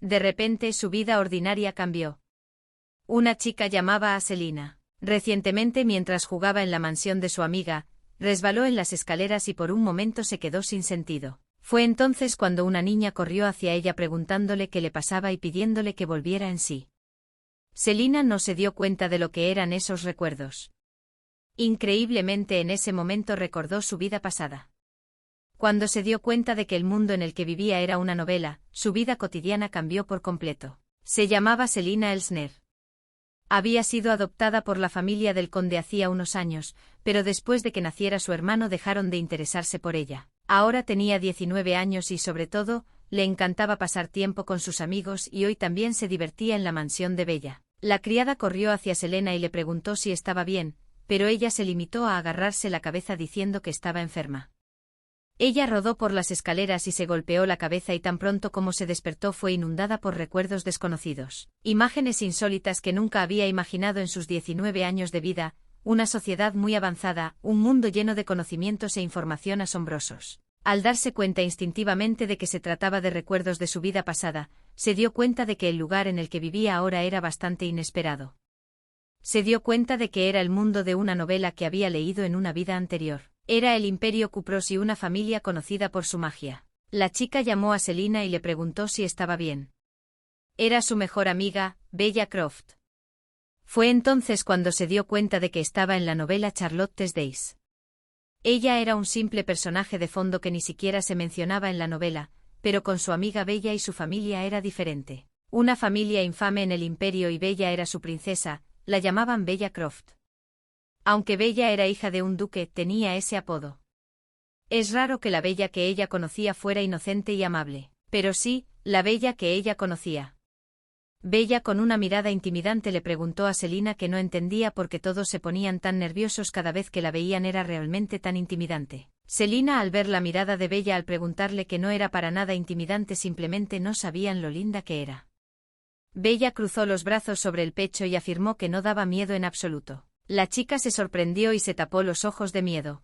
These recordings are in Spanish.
De repente su vida ordinaria cambió. Una chica llamaba a Selina. Recientemente, mientras jugaba en la mansión de su amiga, resbaló en las escaleras y por un momento se quedó sin sentido. Fue entonces cuando una niña corrió hacia ella preguntándole qué le pasaba y pidiéndole que volviera en sí. Selina no se dio cuenta de lo que eran esos recuerdos. Increíblemente, en ese momento recordó su vida pasada. Cuando se dio cuenta de que el mundo en el que vivía era una novela, su vida cotidiana cambió por completo. Se llamaba Selina Elsner. Había sido adoptada por la familia del conde hacía unos años, pero después de que naciera su hermano dejaron de interesarse por ella. Ahora tenía 19 años y, sobre todo, le encantaba pasar tiempo con sus amigos y hoy también se divertía en la mansión de Bella. La criada corrió hacia Selena y le preguntó si estaba bien, pero ella se limitó a agarrarse la cabeza diciendo que estaba enferma. Ella rodó por las escaleras y se golpeó la cabeza y tan pronto como se despertó fue inundada por recuerdos desconocidos. Imágenes insólitas que nunca había imaginado en sus 19 años de vida, una sociedad muy avanzada, un mundo lleno de conocimientos e información asombrosos. Al darse cuenta instintivamente de que se trataba de recuerdos de su vida pasada, se dio cuenta de que el lugar en el que vivía ahora era bastante inesperado. Se dio cuenta de que era el mundo de una novela que había leído en una vida anterior. Era el Imperio Cupros y una familia conocida por su magia. La chica llamó a Selina y le preguntó si estaba bien. Era su mejor amiga, Bella Croft. Fue entonces cuando se dio cuenta de que estaba en la novela Charlotte's Days. Ella era un simple personaje de fondo que ni siquiera se mencionaba en la novela, pero con su amiga Bella y su familia era diferente. Una familia infame en el Imperio y Bella era su princesa, la llamaban Bella Croft. Aunque Bella era hija de un duque, tenía ese apodo. Es raro que la Bella que ella conocía fuera inocente y amable, pero sí, la Bella que ella conocía. Bella con una mirada intimidante le preguntó a Selina que no entendía por qué todos se ponían tan nerviosos cada vez que la veían era realmente tan intimidante. Selina al ver la mirada de Bella al preguntarle que no era para nada intimidante simplemente no sabían lo linda que era. Bella cruzó los brazos sobre el pecho y afirmó que no daba miedo en absoluto. La chica se sorprendió y se tapó los ojos de miedo.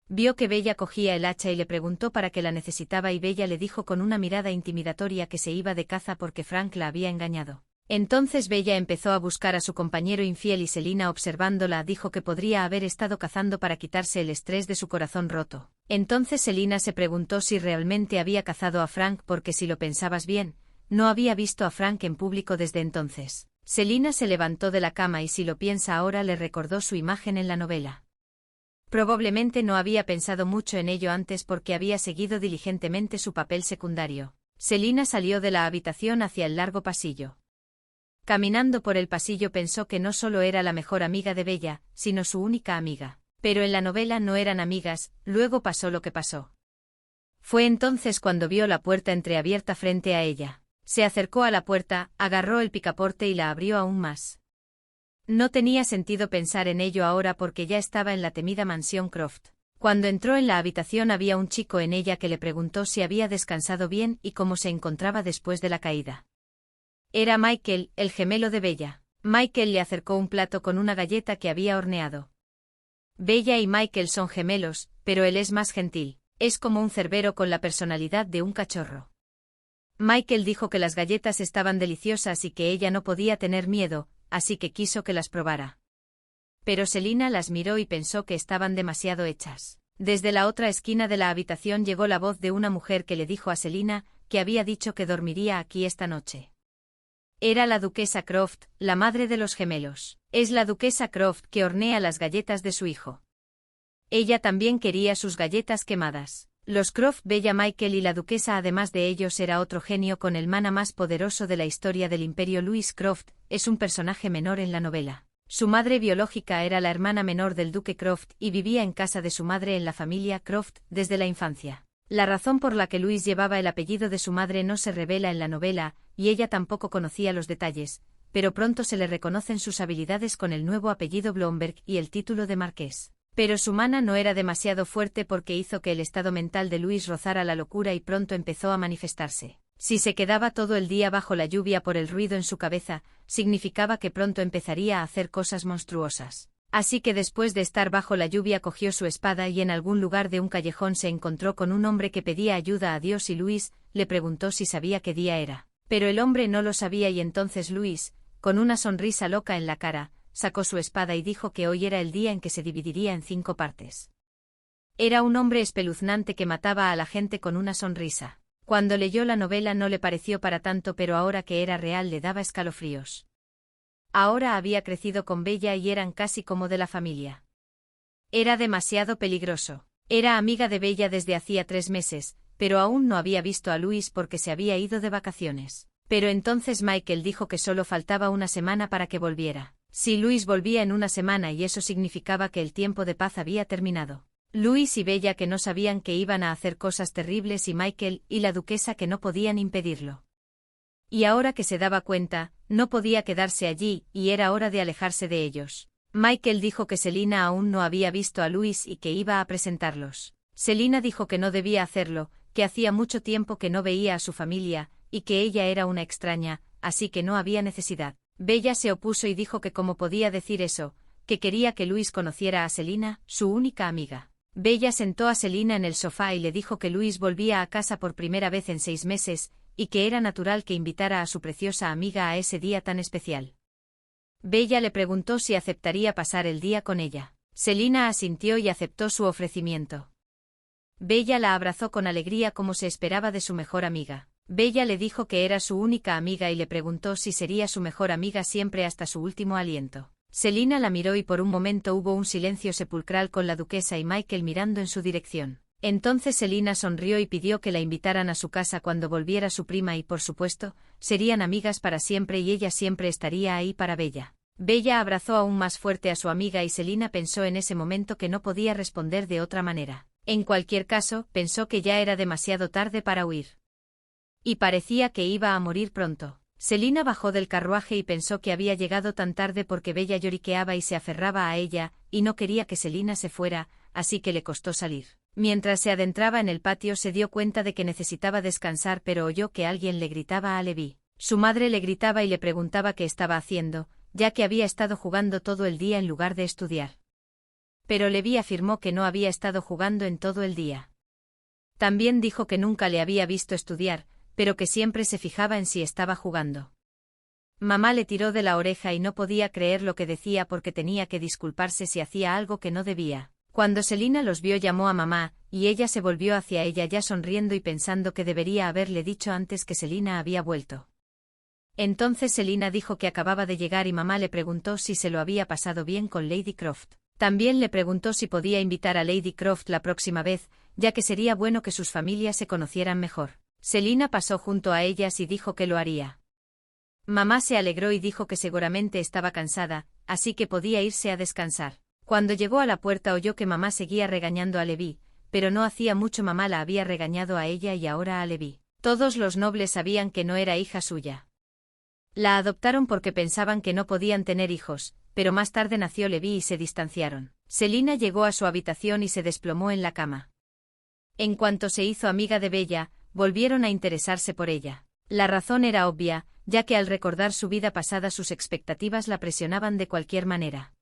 Vio que Bella cogía el hacha y le preguntó para qué la necesitaba y Bella le dijo con una mirada intimidatoria que se iba de caza porque Frank la había engañado. Entonces Bella empezó a buscar a su compañero infiel y Selina observándola dijo que podría haber estado cazando para quitarse el estrés de su corazón roto. Entonces Selina se preguntó si realmente había cazado a Frank porque si lo pensabas bien, no había visto a Frank en público desde entonces. Selina se levantó de la cama y si lo piensa ahora le recordó su imagen en la novela. Probablemente no había pensado mucho en ello antes porque había seguido diligentemente su papel secundario. Selina salió de la habitación hacia el largo pasillo. Caminando por el pasillo pensó que no solo era la mejor amiga de Bella, sino su única amiga. Pero en la novela no eran amigas, luego pasó lo que pasó. Fue entonces cuando vio la puerta entreabierta frente a ella. Se acercó a la puerta, agarró el picaporte y la abrió aún más. No tenía sentido pensar en ello ahora porque ya estaba en la temida mansión Croft. Cuando entró en la habitación había un chico en ella que le preguntó si había descansado bien y cómo se encontraba después de la caída. Era Michael, el gemelo de Bella. Michael le acercó un plato con una galleta que había horneado. Bella y Michael son gemelos, pero él es más gentil. Es como un cerbero con la personalidad de un cachorro. Michael dijo que las galletas estaban deliciosas y que ella no podía tener miedo, así que quiso que las probara. Pero Selina las miró y pensó que estaban demasiado hechas. Desde la otra esquina de la habitación llegó la voz de una mujer que le dijo a Selina que había dicho que dormiría aquí esta noche. Era la duquesa Croft, la madre de los gemelos. Es la duquesa Croft que hornea las galletas de su hijo. Ella también quería sus galletas quemadas. Los Croft, Bella, Michael y la duquesa, además de ellos era otro genio con el mana más poderoso de la historia del imperio. Louis Croft es un personaje menor en la novela. Su madre biológica era la hermana menor del duque Croft y vivía en casa de su madre en la familia Croft desde la infancia. La razón por la que Louis llevaba el apellido de su madre no se revela en la novela, y ella tampoco conocía los detalles, pero pronto se le reconocen sus habilidades con el nuevo apellido Blomberg y el título de marqués. Pero su mana no era demasiado fuerte porque hizo que el estado mental de Louis rozara la locura y pronto empezó a manifestarse. Si se quedaba todo el día bajo la lluvia por el ruido en su cabeza, significaba que pronto empezaría a hacer cosas monstruosas. Así que después de estar bajo la lluvia cogió su espada y en algún lugar de un callejón se encontró con un hombre que pedía ayuda a Dios y Louis le preguntó si sabía qué día era. Pero el hombre no lo sabía y entonces Luis, con una sonrisa loca en la cara, sacó su espada y dijo que hoy era el día en que se dividiría en 5 partes. Era un hombre espeluznante que mataba a la gente con una sonrisa. Cuando leyó la novela no le pareció para tanto, pero ahora que era real le daba escalofríos. Ahora había crecido con Bella y eran casi como de la familia. Era demasiado peligroso. Era amiga de Bella desde hacía 3 meses, pero aún no había visto a Luis porque se había ido de vacaciones. Pero entonces Michael dijo que solo faltaba una semana para que volviera. Si Luis volvía en una semana y eso significaba que el tiempo de paz había terminado. Luis y Bella que no sabían que iban a hacer cosas terribles y Michael y la duquesa que no podían impedirlo. Y ahora que se daba cuenta, no podía quedarse allí y era hora de alejarse de ellos. Michael dijo que Selina aún no había visto a Luis y que iba a presentarlos. Selina dijo que no debía hacerlo, que hacía mucho tiempo que no veía a su familia, y que ella era una extraña, así que no había necesidad. Bella se opuso y dijo que cómo podía decir eso, que quería que Luis conociera a Selina, su única amiga. Bella sentó a Selina en el sofá y le dijo que Luis volvía a casa por primera vez en 6 meses, y que era natural que invitara a su preciosa amiga a ese día tan especial. Bella le preguntó si aceptaría pasar el día con ella. Selina asintió y aceptó su ofrecimiento. Bella la abrazó con alegría como se esperaba de su mejor amiga. Bella le dijo que era su única amiga y le preguntó si sería su mejor amiga siempre hasta su último aliento. Selina la miró y por un momento hubo un silencio sepulcral con la duquesa y Michael mirando en su dirección. Entonces Selina sonrió y pidió que la invitaran a su casa cuando volviera su prima y por supuesto, serían amigas para siempre y ella siempre estaría ahí para Bella. Bella abrazó aún más fuerte a su amiga y Selina pensó en ese momento que no podía responder de otra manera. En cualquier caso, pensó que ya era demasiado tarde para huir. Y parecía que iba a morir pronto. Selina bajó del carruaje y pensó que había llegado tan tarde porque Bella lloriqueaba y se aferraba a ella, y no quería que Selina se fuera, así que le costó salir. Mientras se adentraba en el patio se dio cuenta de que necesitaba descansar pero oyó que alguien le gritaba a Levi. Su madre le gritaba y le preguntaba qué estaba haciendo, ya que había estado jugando todo el día en lugar de estudiar. Pero Levi afirmó que no había estado jugando en todo el día. También dijo que nunca le había visto estudiar, pero que siempre se fijaba en si estaba jugando. Mamá le tiró de la oreja y no podía creer lo que decía porque tenía que disculparse si hacía algo que no debía. Cuando Selina los vio llamó a mamá, y ella se volvió hacia ella ya sonriendo y pensando que debería haberle dicho antes que Selina había vuelto. Entonces Selina dijo que acababa de llegar y mamá le preguntó si se lo había pasado bien con Lady Croft. También le preguntó si podía invitar a Lady Croft la próxima vez, ya que sería bueno que sus familias se conocieran mejor. Selina pasó junto a ellas y dijo que lo haría. Mamá se alegró y dijo que seguramente estaba cansada, así que podía irse a descansar. Cuando llegó a la puerta oyó que mamá seguía regañando a Levi, pero no hacía mucho mamá la había regañado a ella y ahora a Levi. Todos los nobles sabían que no era hija suya. La adoptaron porque pensaban que no podían tener hijos, pero más tarde nació Levi y se distanciaron. Selina llegó a su habitación y se desplomó en la cama. En cuanto se hizo amiga de Bella, volvieron a interesarse por ella. La razón era obvia, ya que al recordar su vida pasada sus expectativas la presionaban de cualquier manera.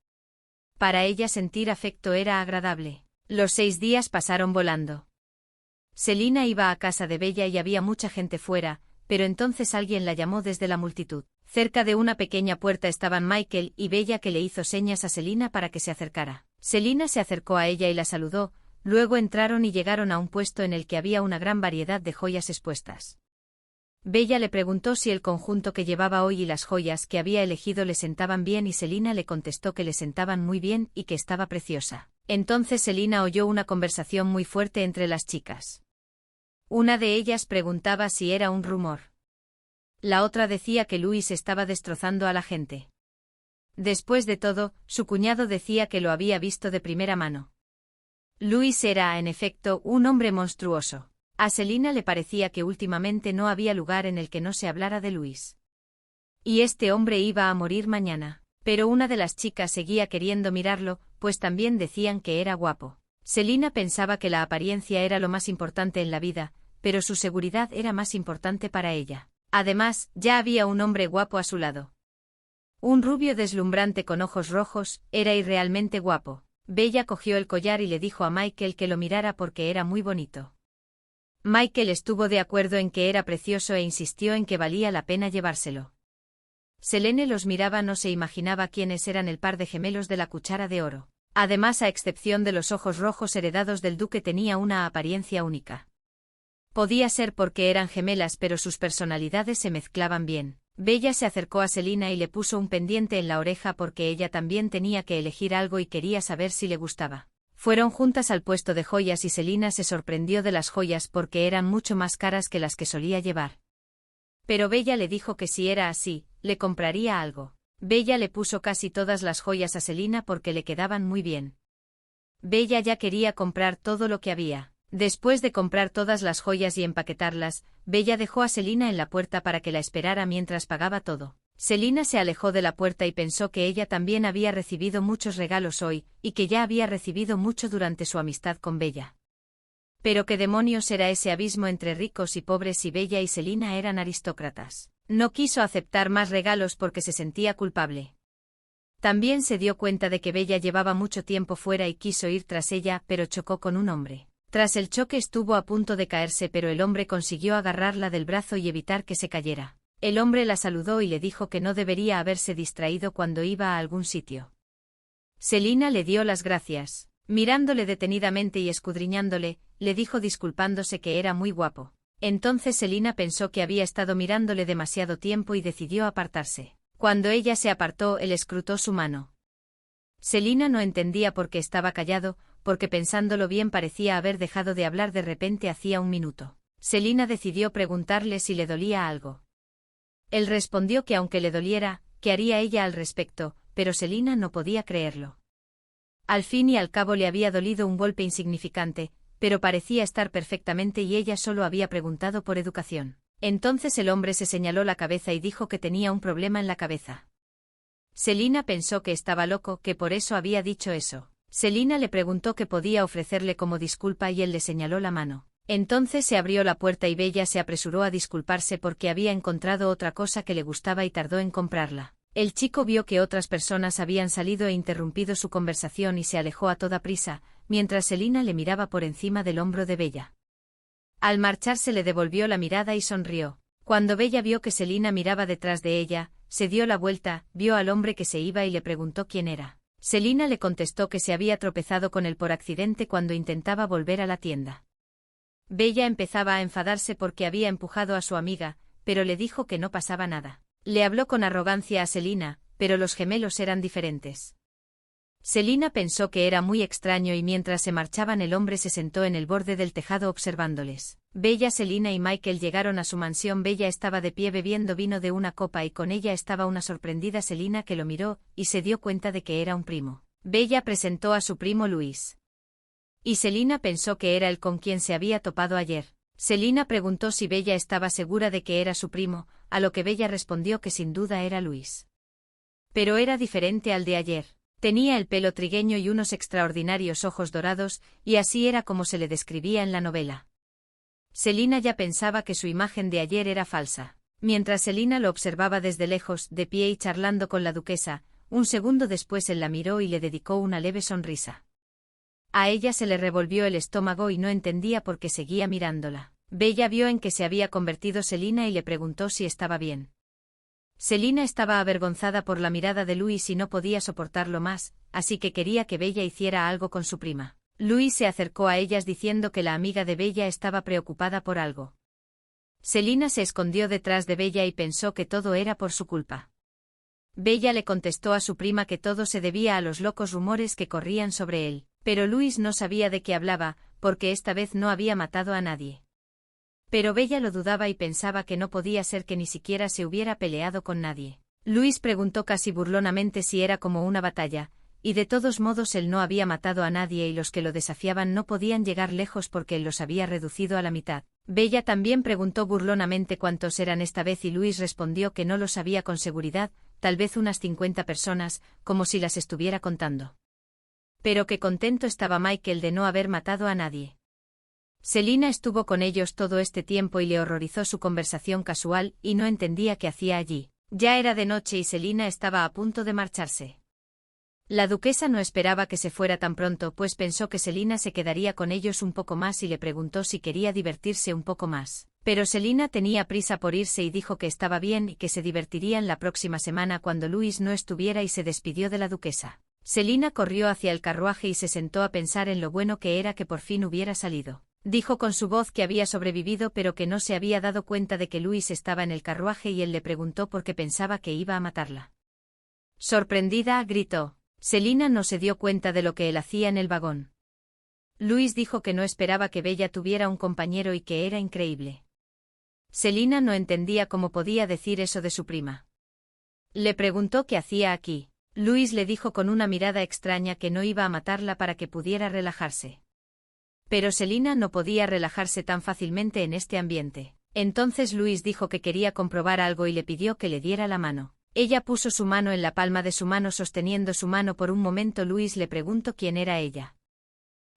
Para ella sentir afecto era agradable. Los 6 días pasaron volando. Selina iba a casa de Bella y había mucha gente fuera, pero entonces alguien la llamó desde la multitud. Cerca de una pequeña puerta estaban Michael y Bella que le hizo señas a Selina para que se acercara. Selina se acercó a ella y la saludó, luego entraron y llegaron a un puesto en el que había una gran variedad de joyas expuestas. Bella le preguntó si el conjunto que llevaba hoy y las joyas que había elegido le sentaban bien y Selina le contestó que le sentaban muy bien y que estaba preciosa. Entonces Selina oyó una conversación muy fuerte entre las chicas. Una de ellas preguntaba si era un rumor. La otra decía que Luis estaba destrozando a la gente. Después de todo, su cuñado decía que lo había visto de primera mano. Luis era, en efecto, un hombre monstruoso. A Selina le parecía que últimamente no había lugar en el que no se hablara de Luis. Y este hombre iba a morir mañana. Pero una de las chicas seguía queriendo mirarlo, pues también decían que era guapo. Selina pensaba que la apariencia era lo más importante en la vida, pero su seguridad era más importante para ella. Además, ya había un hombre guapo a su lado. Un rubio deslumbrante con ojos rojos, era irrealmente guapo. Bella cogió el collar y le dijo a Michael que lo mirara porque era muy bonito. Michael estuvo de acuerdo en que era precioso e insistió en que valía la pena llevárselo. Selene los miraba, no se imaginaba quiénes eran el par de gemelos de la cuchara de oro. Además, a excepción de los ojos rojos heredados del duque, tenía una apariencia única. Podía ser porque eran gemelas, pero sus personalidades se mezclaban bien. Bella se acercó a Selina y le puso un pendiente en la oreja porque ella también tenía que elegir algo y quería saber si le gustaba. Fueron juntas al puesto de joyas y Selina se sorprendió de las joyas porque eran mucho más caras que las que solía llevar. Pero Bella le dijo que si era así, le compraría algo. Bella le puso casi todas las joyas a Selina porque le quedaban muy bien. Bella ya quería comprar todo lo que había. Después de comprar todas las joyas y empaquetarlas, Bella dejó a Selina en la puerta para que la esperara mientras pagaba todo. Selina se alejó de la puerta y pensó que ella también había recibido muchos regalos hoy, y que ya había recibido mucho durante su amistad con Bella. Pero ¿qué demonios era ese abismo entre ricos y pobres si Bella y Selina eran aristócratas? No quiso aceptar más regalos porque se sentía culpable. También se dio cuenta de que Bella llevaba mucho tiempo fuera y quiso ir tras ella, pero chocó con un hombre. Tras el choque estuvo a punto de caerse, pero el hombre consiguió agarrarla del brazo y evitar que se cayera. El hombre la saludó y le dijo que no debería haberse distraído cuando iba a algún sitio. Selina le dio las gracias. Mirándole detenidamente y escudriñándole, le dijo disculpándose que era muy guapo. Entonces Selina pensó que había estado mirándole demasiado tiempo y decidió apartarse. Cuando ella se apartó, él escrutó su mano. Selina no entendía por qué estaba callado, porque pensándolo bien parecía haber dejado de hablar de repente hacía un minuto. Selina decidió preguntarle si le dolía algo. Él respondió que aunque le doliera, ¿qué haría ella al respecto? Pero Selina no podía creerlo. Al fin y al cabo le había dolido un golpe insignificante, pero parecía estar perfectamente y ella solo había preguntado por educación. Entonces el hombre se señaló la cabeza y dijo que tenía un problema en la cabeza. Selina pensó que estaba loco, que por eso había dicho eso. Selina le preguntó qué podía ofrecerle como disculpa y él le señaló la mano. Entonces se abrió la puerta y Bella se apresuró a disculparse porque había encontrado otra cosa que le gustaba y tardó en comprarla. El chico vio que otras personas habían salido e interrumpido su conversación y se alejó a toda prisa, mientras Selina le miraba por encima del hombro de Bella. Al marcharse le devolvió la mirada y sonrió. Cuando Bella vio que Selina miraba detrás de ella, se dio la vuelta, vio al hombre que se iba y le preguntó quién era. Selina le contestó que se había tropezado con él por accidente cuando intentaba volver a la tienda. Bella empezaba a enfadarse porque había empujado a su amiga, pero le dijo que no pasaba nada. Le habló con arrogancia a Selina, pero los gemelos eran diferentes. Selina pensó que era muy extraño y mientras se marchaban el hombre se sentó en el borde del tejado observándoles. Bella, Selina y Michael llegaron a su mansión. Bella estaba de pie bebiendo vino de una copa y con ella estaba una sorprendida Selina que lo miró, y se dio cuenta de que era un primo. Bella presentó a su primo Luis. Y Selina pensó que era el con quien se había topado ayer. Selina preguntó si Bella estaba segura de que era su primo, a lo que Bella respondió que sin duda era Luis. Pero era diferente al de ayer. Tenía el pelo trigueño y unos extraordinarios ojos dorados, y así era como se le describía en la novela. Selina ya pensaba que su imagen de ayer era falsa. Mientras Selina lo observaba desde lejos, de pie y charlando con la duquesa, un segundo después él la miró y le dedicó una leve sonrisa. A ella se le revolvió el estómago y no entendía por qué seguía mirándola. Bella vio en qué se había convertido Selina y le preguntó si estaba bien. Selina estaba avergonzada por la mirada de Luis y no podía soportarlo más, así que quería que Bella hiciera algo con su prima. Luis se acercó a ellas diciendo que la amiga de Bella estaba preocupada por algo. Selina se escondió detrás de Bella y pensó que todo era por su culpa. Bella le contestó a su prima que todo se debía a los locos rumores que corrían sobre él, pero Luis no sabía de qué hablaba, porque esta vez no había matado a nadie. Pero Bella lo dudaba y pensaba que no podía ser que ni siquiera se hubiera peleado con nadie. Luis preguntó casi burlonamente si era como una batalla, y de todos modos él no había matado a nadie y los que lo desafiaban no podían llegar lejos porque él los había reducido a la mitad. Bella también preguntó burlonamente cuántos eran esta vez y Luis respondió que no lo sabía con seguridad, tal vez unas 50 personas, como si las estuviera contando. Pero qué contento estaba Michael de no haber matado a nadie. Selina estuvo con ellos todo este tiempo y le horrorizó su conversación casual y no entendía qué hacía allí. Ya era de noche y Selina estaba a punto de marcharse. La duquesa no esperaba que se fuera tan pronto, pues pensó que Selina se quedaría con ellos un poco más y le preguntó si quería divertirse un poco más. Pero Selina tenía prisa por irse y dijo que estaba bien y que se divertirían la próxima semana cuando Luis no estuviera y se despidió de la duquesa. Selina corrió hacia el carruaje y se sentó a pensar en lo bueno que era que por fin hubiera salido. Dijo con su voz que había sobrevivido pero que no se había dado cuenta de que Luis estaba en el carruaje y él le preguntó por qué pensaba que iba a matarla. Sorprendida, gritó. Selina no se dio cuenta de lo que él hacía en el vagón. Luis dijo que no esperaba que Bella tuviera un compañero y que era increíble. Selina no entendía cómo podía decir eso de su prima. Le preguntó qué hacía aquí. Luis le dijo con una mirada extraña que no iba a matarla para que pudiera relajarse. Pero Selina no podía relajarse tan fácilmente en este ambiente. Entonces Luis dijo que quería comprobar algo y le pidió que le diera la mano. Ella puso su mano en la palma de su mano sosteniendo su mano por un momento. Luis le preguntó quién era ella.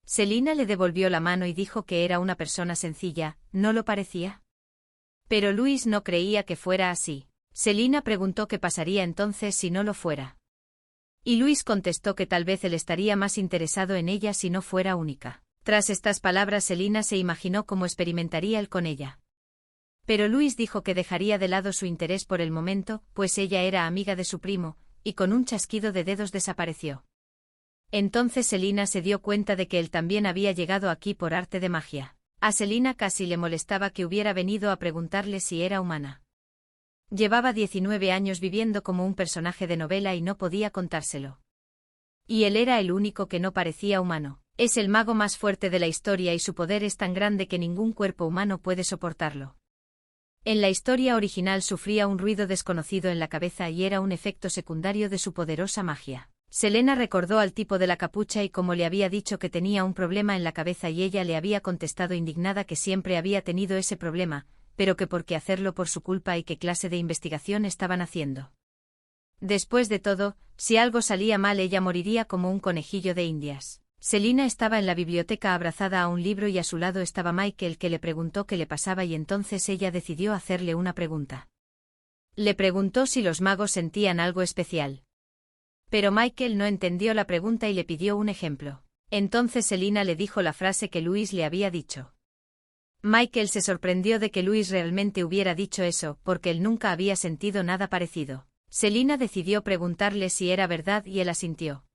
Selina le devolvió la mano y dijo que era una persona sencilla, ¿no lo parecía? Pero Luis no creía que fuera así. Selina preguntó qué pasaría entonces si no lo fuera. Y Luis contestó que tal vez él estaría más interesado en ella si no fuera única. Tras estas palabras Selina se imaginó cómo experimentaría él con ella. Pero Luis dijo que dejaría de lado su interés por el momento, pues ella era amiga de su primo, y con un chasquido de dedos desapareció. Entonces Selina se dio cuenta de que él también había llegado aquí por arte de magia. A Selina casi le molestaba que hubiera venido a preguntarle si era humana. Llevaba 19 años viviendo como un personaje de novela y no podía contárselo. Y él era el único que no parecía humano. Es el mago más fuerte de la historia y su poder es tan grande que ningún cuerpo humano puede soportarlo. En la historia original sufría un ruido desconocido en la cabeza y era un efecto secundario de su poderosa magia. Selena recordó al tipo de la capucha y como le había dicho que tenía un problema en la cabeza y ella le había contestado indignada que siempre había tenido ese problema, pero que por qué hacerlo por su culpa y qué clase de investigación estaban haciendo. Después de todo, si algo salía mal ella moriría como un conejillo de Indias. Selina estaba en la biblioteca abrazada a un libro y a su lado estaba Michael que le preguntó qué le pasaba y entonces ella decidió hacerle una pregunta. Le preguntó si los magos sentían algo especial. Pero Michael no entendió la pregunta y le pidió un ejemplo. Entonces Selina le dijo la frase que Luis le había dicho. Michael se sorprendió de que Luis realmente hubiera dicho eso, porque él nunca había sentido nada parecido. Selina decidió preguntarle si era verdad y él asintió.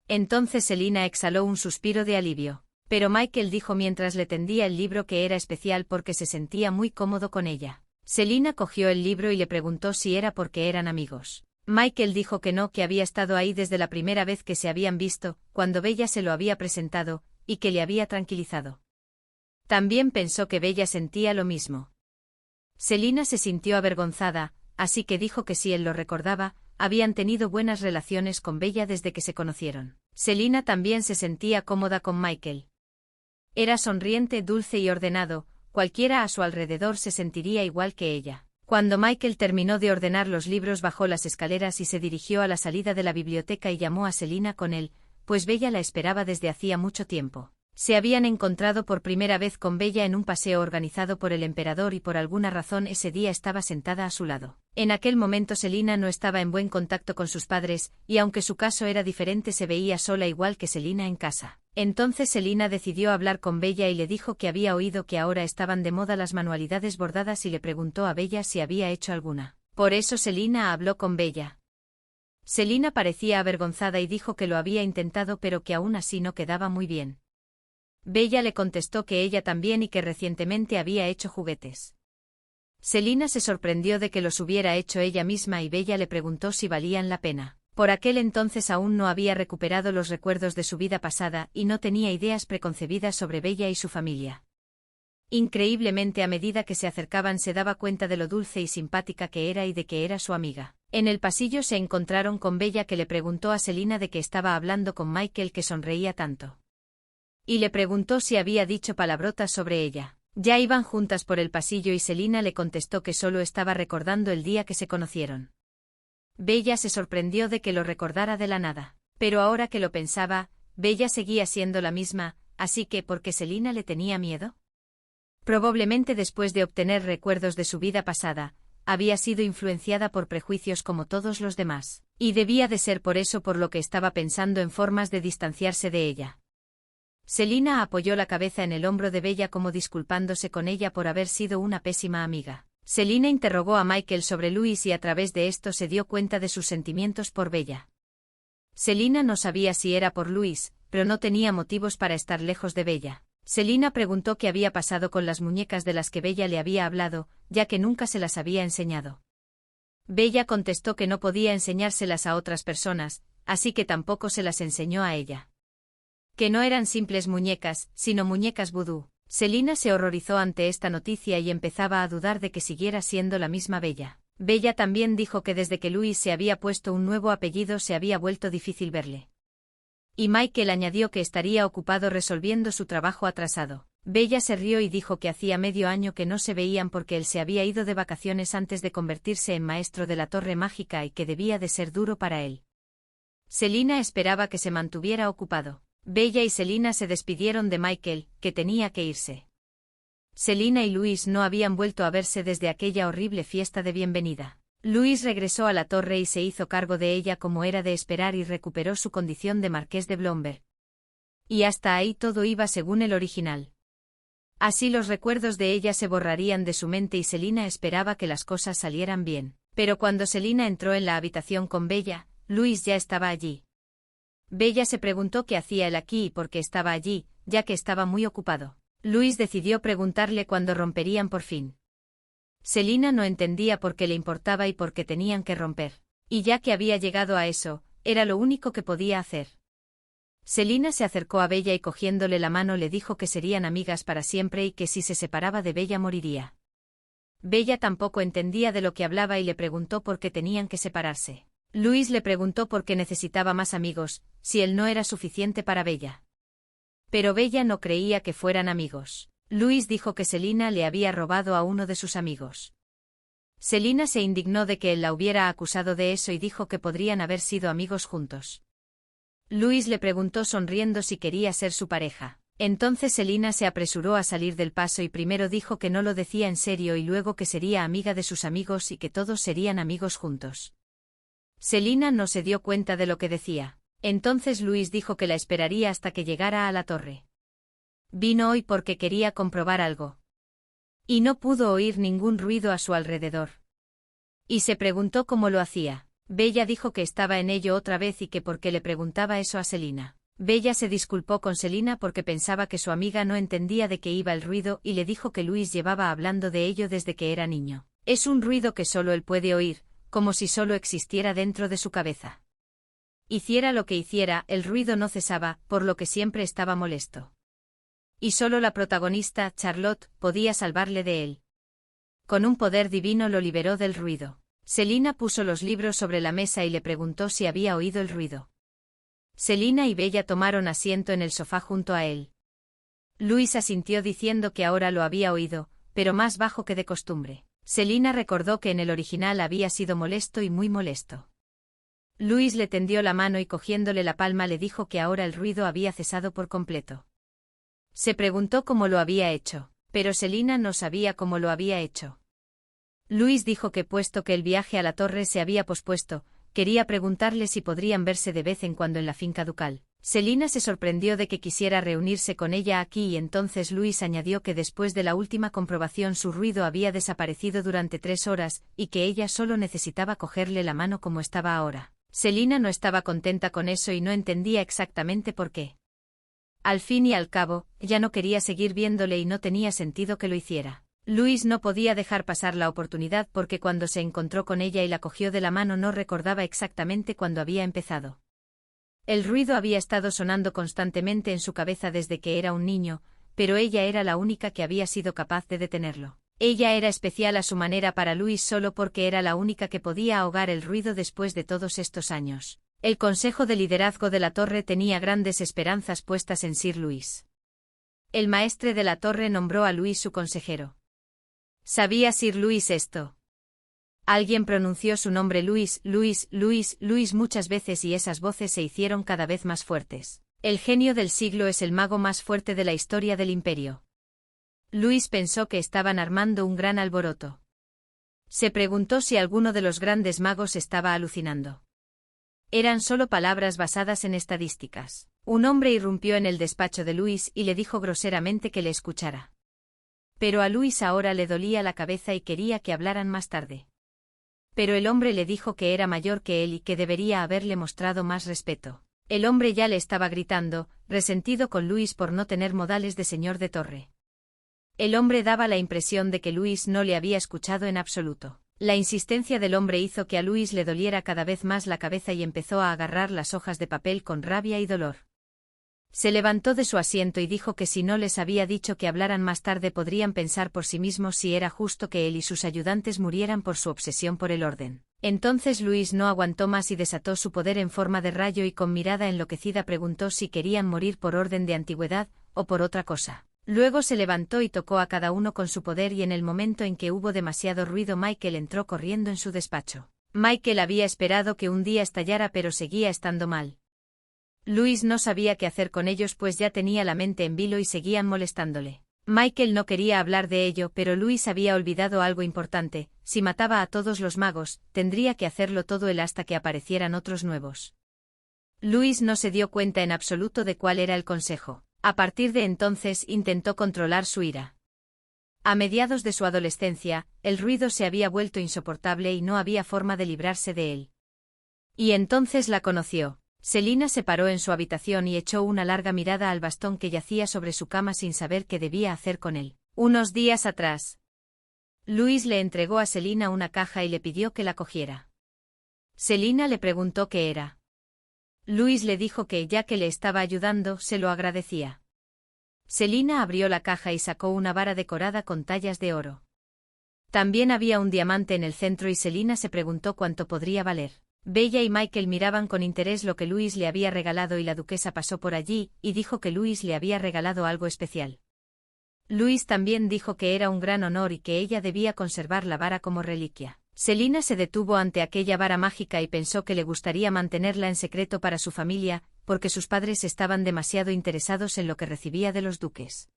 Entonces Selina exhaló un suspiro de alivio. Pero Michael dijo mientras le tendía el libro que era especial porque se sentía muy cómodo con ella. Selina cogió el libro y le preguntó si era porque eran amigos. Michael dijo que no, que había estado ahí desde la primera vez que se habían visto, cuando Bella se lo había presentado, y que le había tranquilizado. También pensó que Bella sentía lo mismo. Selina se sintió avergonzada, así que dijo que si él lo recordaba, habían tenido buenas relaciones con Bella desde que se conocieron. Selina también se sentía cómoda con Michael. Era sonriente, dulce y ordenado, cualquiera a su alrededor se sentiría igual que ella. Cuando Michael terminó de ordenar los libros bajó las escaleras y se dirigió a la salida de la biblioteca y llamó a Selina con él, pues Bella la esperaba desde hacía mucho tiempo. Se habían encontrado por primera vez con Bella en un paseo organizado por el emperador y por alguna razón ese día estaba sentada a su lado. En aquel momento Selina no estaba en buen contacto con sus padres, y aunque su caso era diferente se veía sola igual que Selina en casa. Entonces Selina decidió hablar con Bella y le dijo que había oído que ahora estaban de moda las manualidades bordadas y le preguntó a Bella si había hecho alguna. Por eso Selina habló con Bella. Selina parecía avergonzada y dijo que lo había intentado pero que aún así no quedaba muy bien. Bella le contestó que ella también y que recientemente había hecho juguetes. Selina se sorprendió de que los hubiera hecho ella misma y Bella le preguntó si valían la pena. Por aquel entonces aún no había recuperado los recuerdos de su vida pasada y no tenía ideas preconcebidas sobre Bella y su familia. Increíblemente a medida que se acercaban se daba cuenta de lo dulce y simpática que era y de que era su amiga. En el pasillo se encontraron con Bella que le preguntó a Selina de que estaba hablando con Michael que sonreía tanto. Y le preguntó si había dicho palabrotas sobre ella. Ya iban juntas por el pasillo y Selina le contestó que solo estaba recordando el día que se conocieron. Bella se sorprendió de que lo recordara de la nada. Pero ahora que lo pensaba, Bella seguía siendo la misma, así que ¿por qué Selina le tenía miedo? Probablemente después de obtener recuerdos de su vida pasada, había sido influenciada por prejuicios como todos los demás, y debía de ser por eso por lo que estaba pensando en formas de distanciarse de ella. Selina apoyó la cabeza en el hombro de Bella como disculpándose con ella por haber sido una pésima amiga. Selina interrogó a Michael sobre Louis y a través de esto se dio cuenta de sus sentimientos por Bella. Selina no sabía si era por Louis, pero no tenía motivos para estar lejos de Bella. Selina preguntó qué había pasado con las muñecas de las que Bella le había hablado, ya que nunca se las había enseñado. Bella contestó que no podía enseñárselas a otras personas, así que tampoco se las enseñó a ella. Que no eran simples muñecas, sino muñecas vudú. Selina se horrorizó ante esta noticia y empezaba a dudar de que siguiera siendo la misma Bella. Bella también dijo que desde que Louis se había puesto un nuevo apellido se había vuelto difícil verle. Y Michael añadió que estaría ocupado resolviendo su trabajo atrasado. Bella se rió y dijo que hacía medio año que no se veían porque él se había ido de vacaciones antes de convertirse en maestro de la Torre Mágica y que debía de ser duro para él. Selina esperaba que se mantuviera ocupado. Bella y Selina se despidieron de Michael, que tenía que irse. Selina y Louis no habían vuelto a verse desde aquella horrible fiesta de bienvenida. Louis regresó a la torre y se hizo cargo de ella como era de esperar y recuperó su condición de marqués de Blomberg. Y hasta ahí todo iba según el original. Así los recuerdos de ella se borrarían de su mente y Selina esperaba que las cosas salieran bien. Pero cuando Selina entró en la habitación con Bella, Louis ya estaba allí. Bella se preguntó qué hacía él aquí y por qué estaba allí, ya que estaba muy ocupado. Louis decidió preguntarle cuándo romperían por fin. Selina no entendía por qué le importaba y por qué tenían que romper. Y ya que había llegado a eso, era lo único que podía hacer. Selina se acercó a Bella y cogiéndole la mano le dijo que serían amigas para siempre y que si se separaba de Bella moriría. Bella tampoco entendía de lo que hablaba y le preguntó por qué tenían que separarse. Louis le preguntó por qué necesitaba más amigos, si él no era suficiente para Bella. Pero Bella no creía que fueran amigos. Louis dijo que Selina le había robado a uno de sus amigos. Selina se indignó de que él la hubiera acusado de eso y dijo que podrían haber sido amigos juntos. Louis le preguntó sonriendo si quería ser su pareja. Entonces Selina se apresuró a salir del paso y primero dijo que no lo decía en serio y luego que sería amiga de sus amigos y que todos serían amigos juntos. Selina no se dio cuenta de lo que decía. Entonces Louis dijo que la esperaría hasta que llegara a la torre. Vino hoy porque quería comprobar algo. Y no pudo oír ningún ruido a su alrededor. Y se preguntó cómo lo hacía. Bella dijo que estaba en ello otra vez y que por qué le preguntaba eso a Selina. Bella se disculpó con Selina porque pensaba que su amiga no entendía de qué iba el ruido y le dijo que Louis llevaba hablando de ello desde que era niño. Es un ruido que solo él puede oír, como si solo existiera dentro de su cabeza. Hiciera lo que hiciera, el ruido no cesaba, por lo que siempre estaba molesto. Y solo la protagonista, Charlotte, podía salvarle de él. Con un poder divino lo liberó del ruido. Selina puso los libros sobre la mesa y le preguntó si había oído el ruido. Selina y Bella tomaron asiento en el sofá junto a él. Louis asintió diciendo que ahora lo había oído, pero más bajo que de costumbre. Selina recordó que en el original había sido molesto y muy molesto. Louis le tendió la mano y cogiéndole la palma le dijo que ahora el ruido había cesado por completo. Se preguntó cómo lo había hecho, pero Selina no sabía cómo lo había hecho. Louis dijo que puesto que el viaje a la torre se había pospuesto, quería preguntarle si podrían verse de vez en cuando en la finca ducal. Selina se sorprendió de que quisiera reunirse con ella aquí y entonces Louis añadió que después de la última comprobación su ruido había desaparecido durante 3 horas, y que ella solo necesitaba cogerle la mano como estaba ahora. Selina no estaba contenta con eso y no entendía exactamente por qué. Al fin y al cabo, ya no quería seguir viéndole y no tenía sentido que lo hiciera. Louis no podía dejar pasar la oportunidad porque cuando se encontró con ella y la cogió de la mano no recordaba exactamente cuándo había empezado. El ruido había estado sonando constantemente en su cabeza desde que era un niño, pero ella era la única que había sido capaz de detenerlo. Ella era especial a su manera para Louis solo porque era la única que podía ahogar el ruido después de todos estos años. El Consejo de Liderazgo de la Torre tenía grandes esperanzas puestas en Sir Louis. El maestre de la Torre nombró a Louis su consejero. ¿Sabía Sir Louis esto? Alguien pronunció su nombre Louis, Louis, Louis, Louis muchas veces y esas voces se hicieron cada vez más fuertes. El genio del siglo es el mago más fuerte de la historia del imperio. Louis pensó que estaban armando un gran alboroto. Se preguntó si alguno de los grandes magos estaba alucinando. Eran solo palabras basadas en estadísticas. Un hombre irrumpió en el despacho de Luis y le dijo groseramente que le escuchara. Pero a Luis ahora le dolía la cabeza y quería que hablaran más tarde. Pero el hombre le dijo que era mayor que él y que debería haberle mostrado más respeto. El hombre ya le estaba gritando, resentido con Luis por no tener modales de señor de torre. El hombre daba la impresión de que Luis no le había escuchado en absoluto. La insistencia del hombre hizo que a Luis le doliera cada vez más la cabeza y empezó a agarrar las hojas de papel con rabia y dolor. Se levantó de su asiento y dijo que si no les había dicho que hablaran más tarde podrían pensar por sí mismos si era justo que él y sus ayudantes murieran por su obsesión por el orden. Entonces Luis no aguantó más y desató su poder en forma de rayo y con mirada enloquecida preguntó si querían morir por orden de antigüedad o por otra cosa. Luego se levantó y tocó a cada uno con su poder y en el momento en que hubo demasiado ruido Michael entró corriendo en su despacho. Michael había esperado que un día estallara pero seguía estando mal. Luis no sabía qué hacer con ellos pues ya tenía la mente en vilo y seguían molestándole. Michael no quería hablar de ello pero Luis había olvidado algo importante, si mataba a todos los magos, tendría que hacerlo todo él hasta que aparecieran otros nuevos. Luis no se dio cuenta en absoluto de cuál era el consejo. A partir de entonces intentó controlar su ira. A mediados de su adolescencia, el ruido se había vuelto insoportable y no había forma de librarse de él. Y entonces la conoció. Selina se paró en su habitación y echó una larga mirada al bastón que yacía sobre su cama sin saber qué debía hacer con él. Unos días atrás, Luis le entregó a Selina una caja y le pidió que la cogiera. Selina le preguntó qué era. Luis le dijo que ya que le estaba ayudando, se lo agradecía. Selina abrió la caja y sacó una vara decorada con tallas de oro. También había un diamante en el centro y Selina se preguntó cuánto podría valer. Bella y Michael miraban con interés lo que Luis le había regalado y la duquesa pasó por allí y dijo que Luis le había regalado algo especial. Luis también dijo que era un gran honor y que ella debía conservar la vara como reliquia. Selina se detuvo ante aquella vara mágica y pensó que le gustaría mantenerla en secreto para su familia, porque sus padres estaban demasiado interesados en lo que recibía de los duques.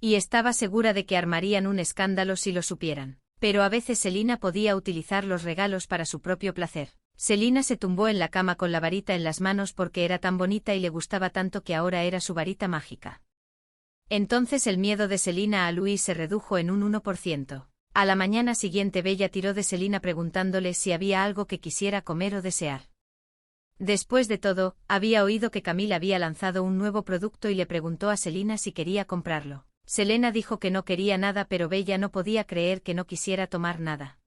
Y estaba segura de que armarían un escándalo si lo supieran. Pero a veces Selina podía utilizar los regalos para su propio placer. Selina se tumbó en la cama con la varita en las manos porque era tan bonita y le gustaba tanto que ahora era su varita mágica. Entonces el miedo de Selina a Luis se redujo en un 1%. A la mañana siguiente Bella tiró de Selina preguntándole si había algo que quisiera comer o desear. Después de todo, había oído que Camille había lanzado un nuevo producto y le preguntó a Selina si quería comprarlo. Selena dijo que no quería nada pero Bella no podía creer que no quisiera tomar nada.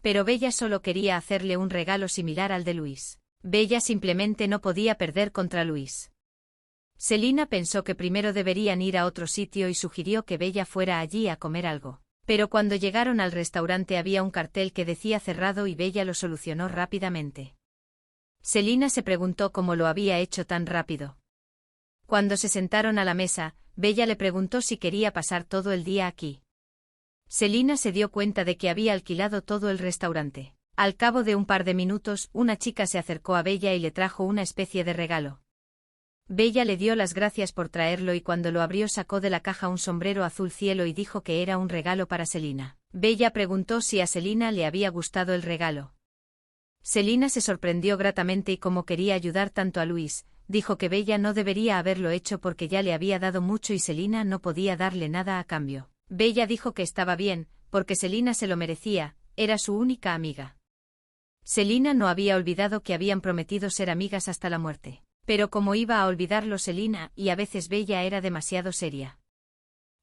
Pero Bella solo quería hacerle un regalo similar al de Luis. Bella simplemente no podía perder contra Luis. Selina pensó que primero deberían ir a otro sitio y sugirió que Bella fuera allí a comer algo. Pero cuando llegaron al restaurante había un cartel que decía cerrado y Bella lo solucionó rápidamente. Selina se preguntó cómo lo había hecho tan rápido. Cuando se sentaron a la mesa, Bella le preguntó si quería pasar todo el día aquí. Selina se dio cuenta de que había alquilado todo el restaurante. Al cabo de un par de minutos, una chica se acercó a Bella y le trajo una especie de regalo. Bella le dio las gracias por traerlo y cuando lo abrió sacó de la caja un sombrero azul cielo y dijo que era un regalo para Selina. Bella preguntó si a Selina le había gustado el regalo. Selina se sorprendió gratamente y como quería ayudar tanto a Luis, dijo que Bella no debería haberlo hecho porque ya le había dado mucho y Selina no podía darle nada a cambio. Bella dijo que estaba bien, porque Selina se lo merecía, era su única amiga. Selina no había olvidado que habían prometido ser amigas hasta la muerte. Pero como iba a olvidarlo Selina y a veces Bella era demasiado seria.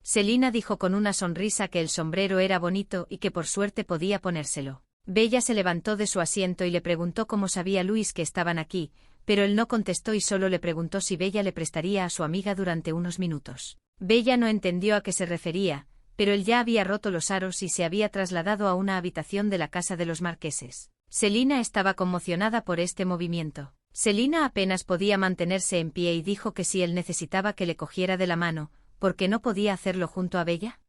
Selina dijo con una sonrisa que el sombrero era bonito y que por suerte podía ponérselo. Bella se levantó de su asiento y le preguntó cómo sabía Luis que estaban aquí, pero él no contestó y solo le preguntó si Bella le prestaría a su amiga durante unos minutos. Bella no entendió a qué se refería, pero él ya había roto los aros y se había trasladado a una habitación de la casa de los marqueses. Selina estaba conmocionada por este movimiento. Selina apenas podía mantenerse en pie y dijo que si él necesitaba que le cogiera de la mano, ¿por qué no podía hacerlo junto a Bella?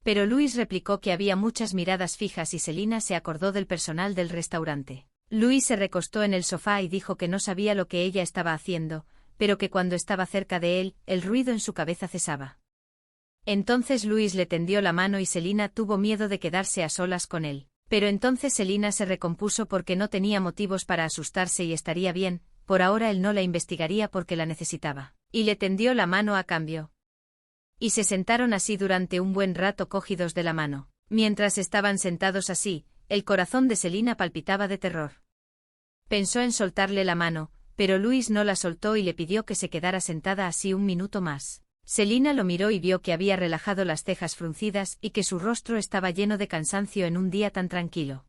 Pero Luis replicó que había muchas miradas fijas y Selina se acordó del personal del restaurante. Luis se recostó en el sofá y dijo que no sabía lo que ella estaba haciendo, pero que cuando estaba cerca de él, el ruido en su cabeza cesaba. Entonces Luis le tendió la mano y Selina tuvo miedo de quedarse a solas con él. Pero entonces Selina se recompuso porque no tenía motivos para asustarse y estaría bien, por ahora él no la investigaría porque la necesitaba. Y le tendió la mano a cambio. Y se sentaron así durante un buen rato cogidos de la mano. Mientras estaban sentados así, el corazón de Selina palpitaba de terror. Pensó en soltarle la mano, pero Luis no la soltó y le pidió que se quedara sentada así un minuto más. Selina lo miró y vio que había relajado las cejas fruncidas y que su rostro estaba lleno de cansancio en un día tan tranquilo.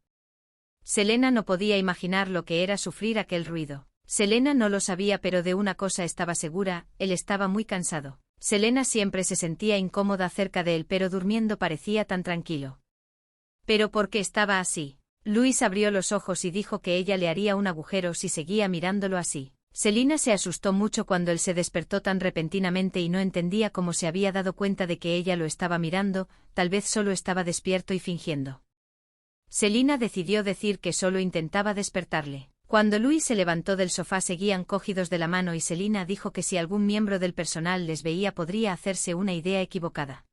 Selena no podía imaginar lo que era sufrir aquel ruido. Selena no lo sabía, pero de una cosa estaba segura, él estaba muy cansado. Selena siempre se sentía incómoda cerca de él, pero durmiendo parecía tan tranquilo. ¿Pero por qué estaba así? Luis abrió los ojos y dijo que ella le haría un agujero si seguía mirándolo así. Selina se asustó mucho cuando él se despertó tan repentinamente y no entendía cómo se había dado cuenta de que ella lo estaba mirando, tal vez solo estaba despierto y fingiendo. Selina decidió decir que solo intentaba despertarle. Cuando Luis se levantó del sofá seguían cogidos de la mano y Selina dijo que si algún miembro del personal les veía podría hacerse una idea equivocada.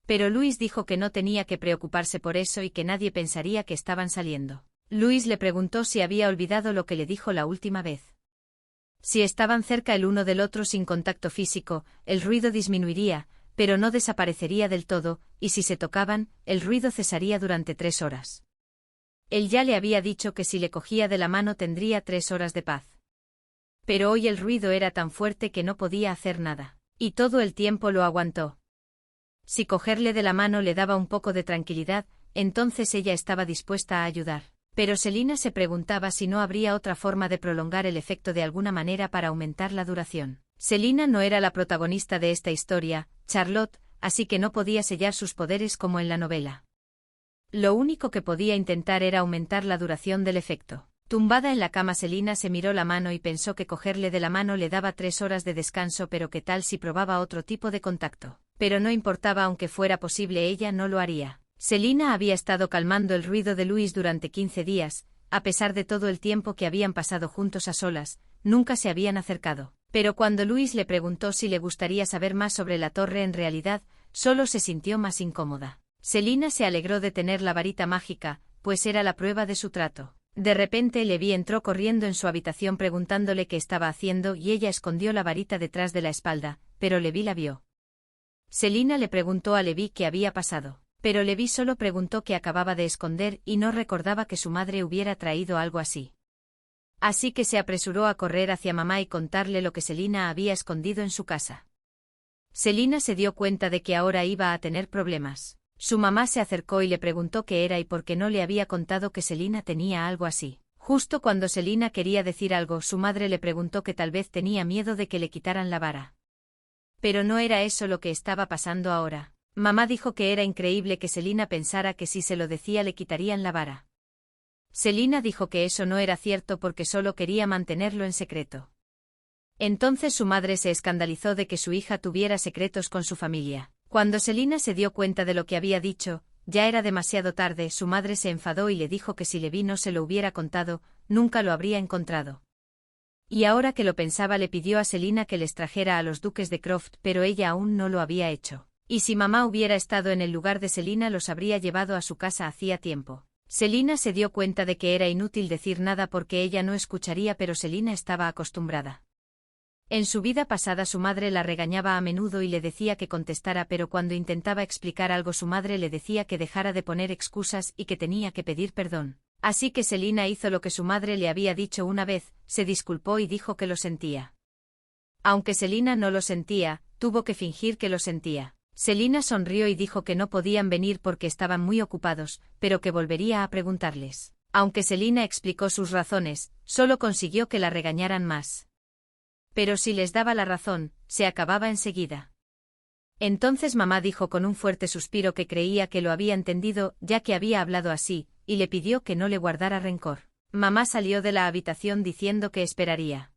Pero Luis dijo que no tenía que preocuparse por eso y que nadie pensaría que estaban saliendo. Luis le preguntó si había olvidado lo que le dijo la última vez. Si estaban cerca el uno del otro sin contacto físico, el ruido disminuiría, pero no desaparecería del todo, y si se tocaban, el ruido cesaría durante 3 horas. Él ya le había dicho que si le cogía de la mano tendría 3 horas de paz. Pero hoy el ruido era tan fuerte que no podía hacer nada, y todo el tiempo lo aguantó. Si cogerle de la mano le daba un poco de tranquilidad, entonces ella estaba dispuesta a ayudar. Pero Selina se preguntaba si no habría otra forma de prolongar el efecto de alguna manera para aumentar la duración. Selina no era la protagonista de esta historia, Charlotte, así que no podía sellar sus poderes como en la novela. Lo único que podía intentar era aumentar la duración del efecto. Tumbada en la cama, Selina se miró la mano y pensó que cogerle de la mano le daba 3 horas de descanso, pero qué tal si probaba otro tipo de contacto. Pero no importaba, aunque fuera posible ella no lo haría. Selina había estado calmando el ruido de Luis durante 15 días, a pesar de todo el tiempo que habían pasado juntos a solas, nunca se habían acercado. Pero cuando Luis le preguntó si le gustaría saber más sobre la torre, en realidad, solo se sintió más incómoda. Selina se alegró de tener la varita mágica, pues era la prueba de su trato. De repente Levi entró corriendo en su habitación preguntándole qué estaba haciendo y ella escondió la varita detrás de la espalda, pero Levi la vio. Selina le preguntó a Levi qué había pasado. Pero Levi solo preguntó qué acababa de esconder y no recordaba que su madre hubiera traído algo así. Así que se apresuró a correr hacia mamá y contarle lo que Selina había escondido en su casa. Selina se dio cuenta de que ahora iba a tener problemas. Su mamá se acercó y le preguntó qué era y por qué no le había contado que Selina tenía algo así. Justo cuando Selina quería decir algo, su madre le preguntó que tal vez tenía miedo de que le quitaran la vara. Pero no era eso lo que estaba pasando ahora. Mamá dijo que era increíble que Selina pensara que si se lo decía le quitarían la vara. Selina dijo que eso no era cierto porque solo quería mantenerlo en secreto. Entonces su madre se escandalizó de que su hija tuviera secretos con su familia. Cuando Selina se dio cuenta de lo que había dicho, ya era demasiado tarde. Su madre se enfadó y le dijo que si Levi no se lo hubiera contado, nunca lo habría encontrado. Y ahora que lo pensaba, le pidió a Selina que les trajera a los duques de Croft, pero ella aún no lo había hecho. Y si mamá hubiera estado en el lugar de Selina, los habría llevado a su casa hacía tiempo. Selina se dio cuenta de que era inútil decir nada porque ella no escucharía, pero Selina estaba acostumbrada. En su vida pasada su madre la regañaba a menudo y le decía que contestara, pero cuando intentaba explicar algo su madre le decía que dejara de poner excusas y que tenía que pedir perdón. Así que Selina hizo lo que su madre le había dicho una vez, se disculpó y dijo que lo sentía. Aunque Selina no lo sentía, tuvo que fingir que lo sentía. Selina sonrió y dijo que no podían venir porque estaban muy ocupados, pero que volvería a preguntarles. Aunque Selina explicó sus razones, solo consiguió que la regañaran más. Pero si les daba la razón, se acababa enseguida. Entonces mamá dijo con un fuerte suspiro que creía que lo había entendido ya que había hablado así, y le pidió que no le guardara rencor. Mamá salió de la habitación diciendo que esperaría.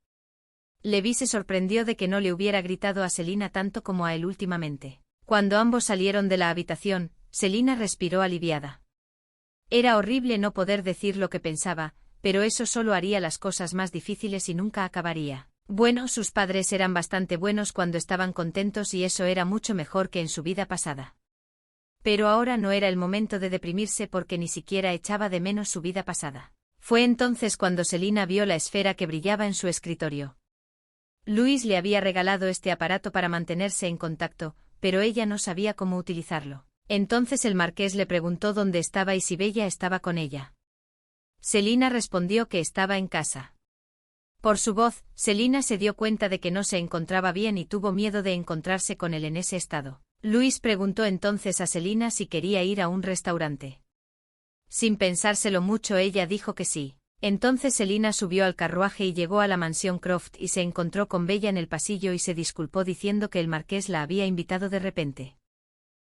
Levi se sorprendió de que no le hubiera gritado a Selina tanto como a él últimamente. Cuando ambos salieron de la habitación, Selina respiró aliviada. Era horrible no poder decir lo que pensaba, pero eso solo haría las cosas más difíciles y nunca acabaría. Bueno, sus padres eran bastante buenos cuando estaban contentos y eso era mucho mejor que en su vida pasada. Pero ahora no era el momento de deprimirse porque ni siquiera echaba de menos su vida pasada. Fue entonces cuando Selina vio la esfera que brillaba en su escritorio. Luis le había regalado este aparato para mantenerse en contacto, pero ella no sabía cómo utilizarlo. Entonces el marqués le preguntó dónde estaba y si Bella estaba con ella. Selina respondió que estaba en casa. Por su voz, Selina se dio cuenta de que no se encontraba bien y tuvo miedo de encontrarse con él en ese estado. Luis preguntó entonces a Selina si quería ir a un restaurante. Sin pensárselo mucho ella dijo que sí. Entonces Selina subió al carruaje y llegó a la mansión Croft y se encontró con Bella en el pasillo y se disculpó diciendo que el marqués la había invitado de repente.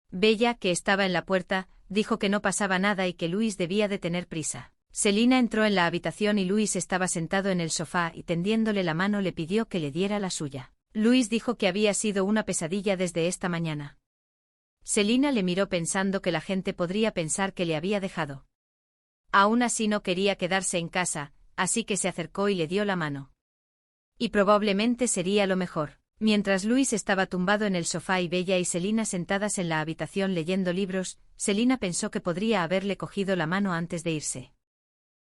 Bella, que estaba en la puerta, dijo que no pasaba nada y que Luis debía de tener prisa. Selina entró en la habitación y Luis estaba sentado en el sofá y tendiéndole la mano le pidió que le diera la suya. Luis dijo que había sido una pesadilla desde esta mañana. Selina le miró pensando que la gente podría pensar que le había dejado. Aún así no quería quedarse en casa, así que se acercó y le dio la mano. Y probablemente sería lo mejor. Mientras Luis estaba tumbado en el sofá y Bella y Selina sentadas en la habitación leyendo libros, Selina pensó que podría haberle cogido la mano antes de irse.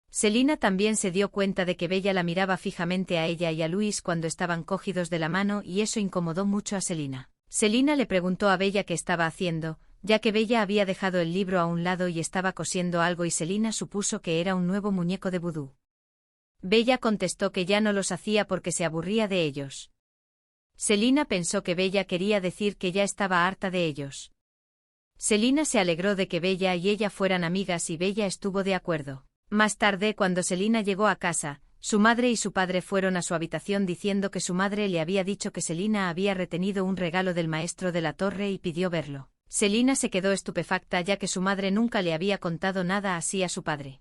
Selina también se dio cuenta de que Bella la miraba fijamente a ella y a Luis cuando estaban cogidos de la mano y eso incomodó mucho a Selina. Selina le preguntó a Bella qué estaba haciendo, ya que Bella había dejado el libro a un lado y estaba cosiendo algo y Selina supuso que era un nuevo muñeco de vudú. Bella contestó que ya no los hacía porque se aburría de ellos. Selina pensó que Bella quería decir que ya estaba harta de ellos. Selina se alegró de que Bella y ella fueran amigas y Bella estuvo de acuerdo. Más tarde, cuando Selina llegó a casa, su madre y su padre fueron a su habitación diciendo que su madre le había dicho que Selina había retenido un regalo del maestro de la torre y pidió verlo. Selina se quedó estupefacta ya que su madre nunca le había contado nada así a su padre.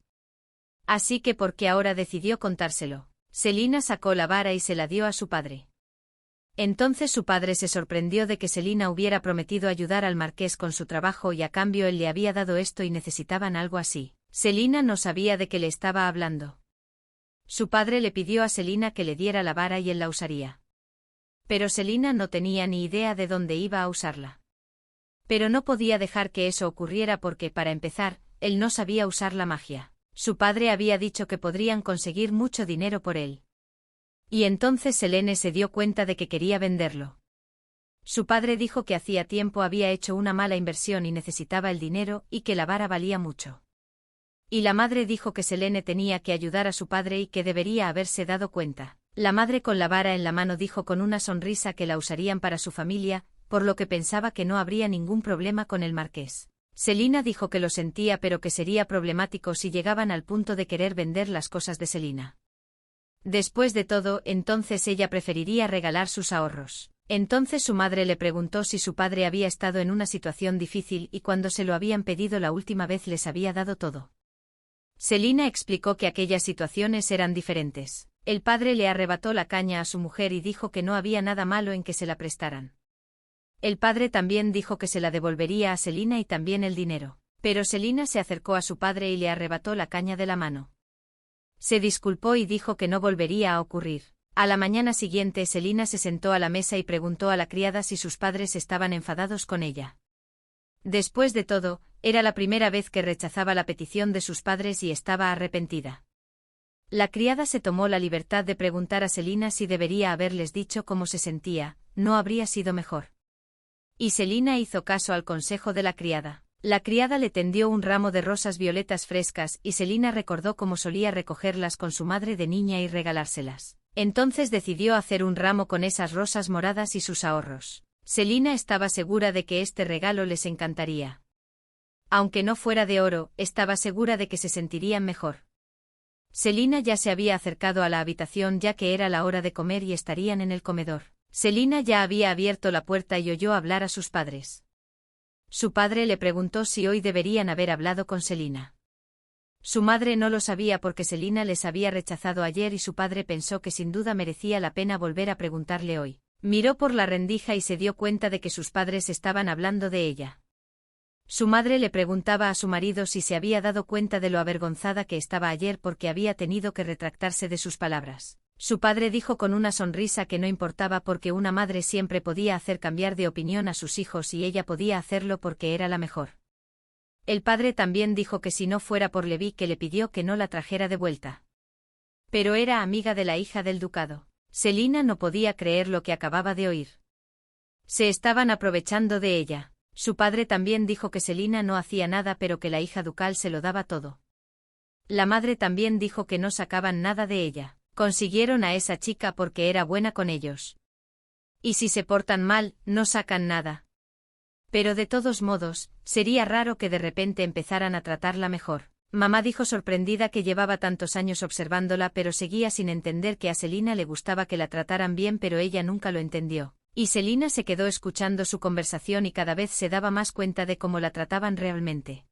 Así que porque ahora decidió contárselo. Selina sacó la vara y se la dio a su padre. Entonces su padre se sorprendió de que Selina hubiera prometido ayudar al marqués con su trabajo y a cambio él le había dado esto y necesitaban algo así. Selina no sabía de qué le estaba hablando. Su padre le pidió a Selina que le diera la vara y él la usaría. Pero Selina no tenía ni idea de dónde iba a usarla. Pero no podía dejar que eso ocurriera porque, para empezar, él no sabía usar la magia. Su padre había dicho que podrían conseguir mucho dinero por él. Y entonces Selene se dio cuenta de que quería venderlo. Su padre dijo que hacía tiempo había hecho una mala inversión y necesitaba el dinero y que la vara valía mucho. Y la madre dijo que Selene tenía que ayudar a su padre y que debería haberse dado cuenta. La madre con la vara en la mano dijo con una sonrisa que la usarían para su familia, por lo que pensaba que no habría ningún problema con el marqués. Selina dijo que lo sentía pero que sería problemático si llegaban al punto de querer vender las cosas de Selina. Después de todo, entonces ella preferiría regalar sus ahorros. Entonces su madre le preguntó si su padre había estado en una situación difícil y cuando se lo habían pedido la última vez les había dado todo. Selina explicó que aquellas situaciones eran diferentes. El padre le arrebató la caña a su mujer y dijo que no había nada malo en que se la prestaran. El padre también dijo que se la devolvería a Selina y también el dinero. Pero Selina se acercó a su padre y le arrebató la caña de la mano. Se disculpó y dijo que no volvería a ocurrir. A la mañana siguiente Selina se sentó a la mesa y preguntó a la criada si sus padres estaban enfadados con ella. Después de todo, era la primera vez que rechazaba la petición de sus padres y estaba arrepentida. La criada se tomó la libertad de preguntar a Selina si debería haberles dicho cómo se sentía, ¿no habría sido mejor? Y Selina hizo caso al consejo de la criada. La criada le tendió un ramo de rosas violetas frescas y Selina recordó cómo solía recogerlas con su madre de niña y regalárselas. Entonces decidió hacer un ramo con esas rosas moradas y sus ahorros. Selina estaba segura de que este regalo les encantaría. Aunque no fuera de oro, estaba segura de que se sentirían mejor. Selina ya se había acercado a la habitación ya que era la hora de comer y estarían en el comedor. Selina ya había abierto la puerta y oyó hablar a sus padres. Su padre le preguntó si hoy deberían haber hablado con Selina. Su madre no lo sabía porque Selina les había rechazado ayer y su padre pensó que sin duda merecía la pena volver a preguntarle hoy. Miró por la rendija y se dio cuenta de que sus padres estaban hablando de ella. Su madre le preguntaba a su marido si se había dado cuenta de lo avergonzada que estaba ayer porque había tenido que retractarse de sus palabras. Su padre dijo con una sonrisa que no importaba porque una madre siempre podía hacer cambiar de opinión a sus hijos y ella podía hacerlo porque era la mejor. El padre también dijo que si no fuera por Levi que le pidió que no la trajera de vuelta. Pero era amiga de la hija del ducado. Selina no podía creer lo que acababa de oír. Se estaban aprovechando de ella. Su padre también dijo que Selina no hacía nada pero que la hija ducal se lo daba todo. La madre también dijo que no sacaban nada de ella. Consiguieron a esa chica porque era buena con ellos. Y si se portan mal, no sacan nada. Pero de todos modos, sería raro que de repente empezaran a tratarla mejor. Mamá dijo sorprendida que llevaba tantos años observándola pero seguía sin entender que a Selina le gustaba que la trataran bien pero ella nunca lo entendió. Y Selina se quedó escuchando su conversación y cada vez se daba más cuenta de cómo la trataban realmente.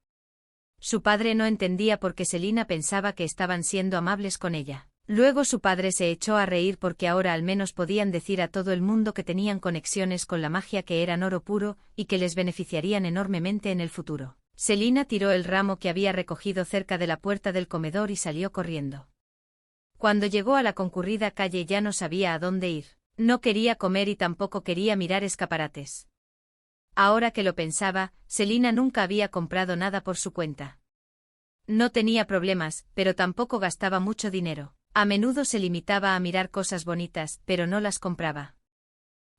Su padre no entendía por qué Selina pensaba que estaban siendo amables con ella. Luego su padre se echó a reír porque ahora al menos podían decir a todo el mundo que tenían conexiones con la magia que eran oro puro y que les beneficiarían enormemente en el futuro. Selina tiró el ramo que había recogido cerca de la puerta del comedor y salió corriendo. Cuando llegó a la concurrida calle ya no sabía a dónde ir. No quería comer y tampoco quería mirar escaparates. Ahora que lo pensaba, Selina nunca había comprado nada por su cuenta. No tenía problemas, pero tampoco gastaba mucho dinero. A menudo se limitaba a mirar cosas bonitas, pero no las compraba.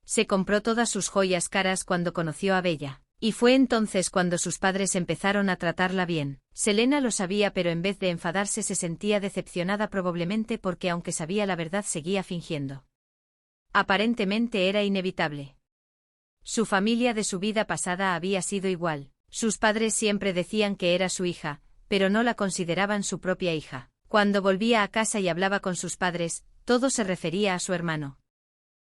Se compró todas sus joyas caras cuando conoció a Bella. Y fue entonces cuando sus padres empezaron a tratarla bien. Selena lo sabía pero en vez de enfadarse se sentía decepcionada probablemente porque aunque sabía la verdad seguía fingiendo. Aparentemente era inevitable. Su familia de su vida pasada había sido igual. Sus padres siempre decían que era su hija, pero no la consideraban su propia hija. Cuando volvía a casa y hablaba con sus padres, todo se refería a su hermano.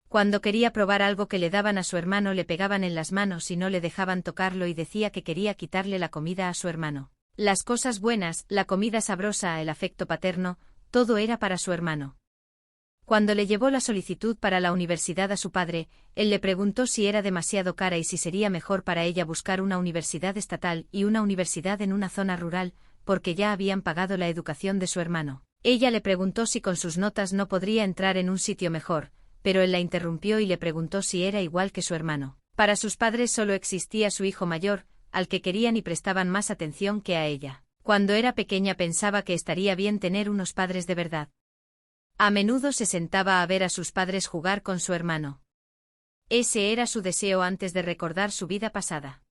Cuando quería probar algo que le daban a su hermano le pegaban en las manos y no le dejaban tocarlo y decía que quería quitarle la comida a su hermano. Las cosas buenas, la comida sabrosa, el afecto paterno, todo era para su hermano. Cuando le llevó la solicitud para la universidad a su padre, él le preguntó si era demasiado cara y si sería mejor para ella buscar una universidad estatal y una universidad en una zona rural, porque ya habían pagado la educación de su hermano. Ella le preguntó si con sus notas no podría entrar en un sitio mejor, pero él la interrumpió y le preguntó si era igual que su hermano. Para sus padres solo existía su hijo mayor, al que querían y prestaban más atención que a ella. Cuando era pequeña pensaba que estaría bien tener unos padres de verdad. A menudo se sentaba a ver a sus padres jugar con su hermano. Ese era su deseo antes de recordar su vida pasada.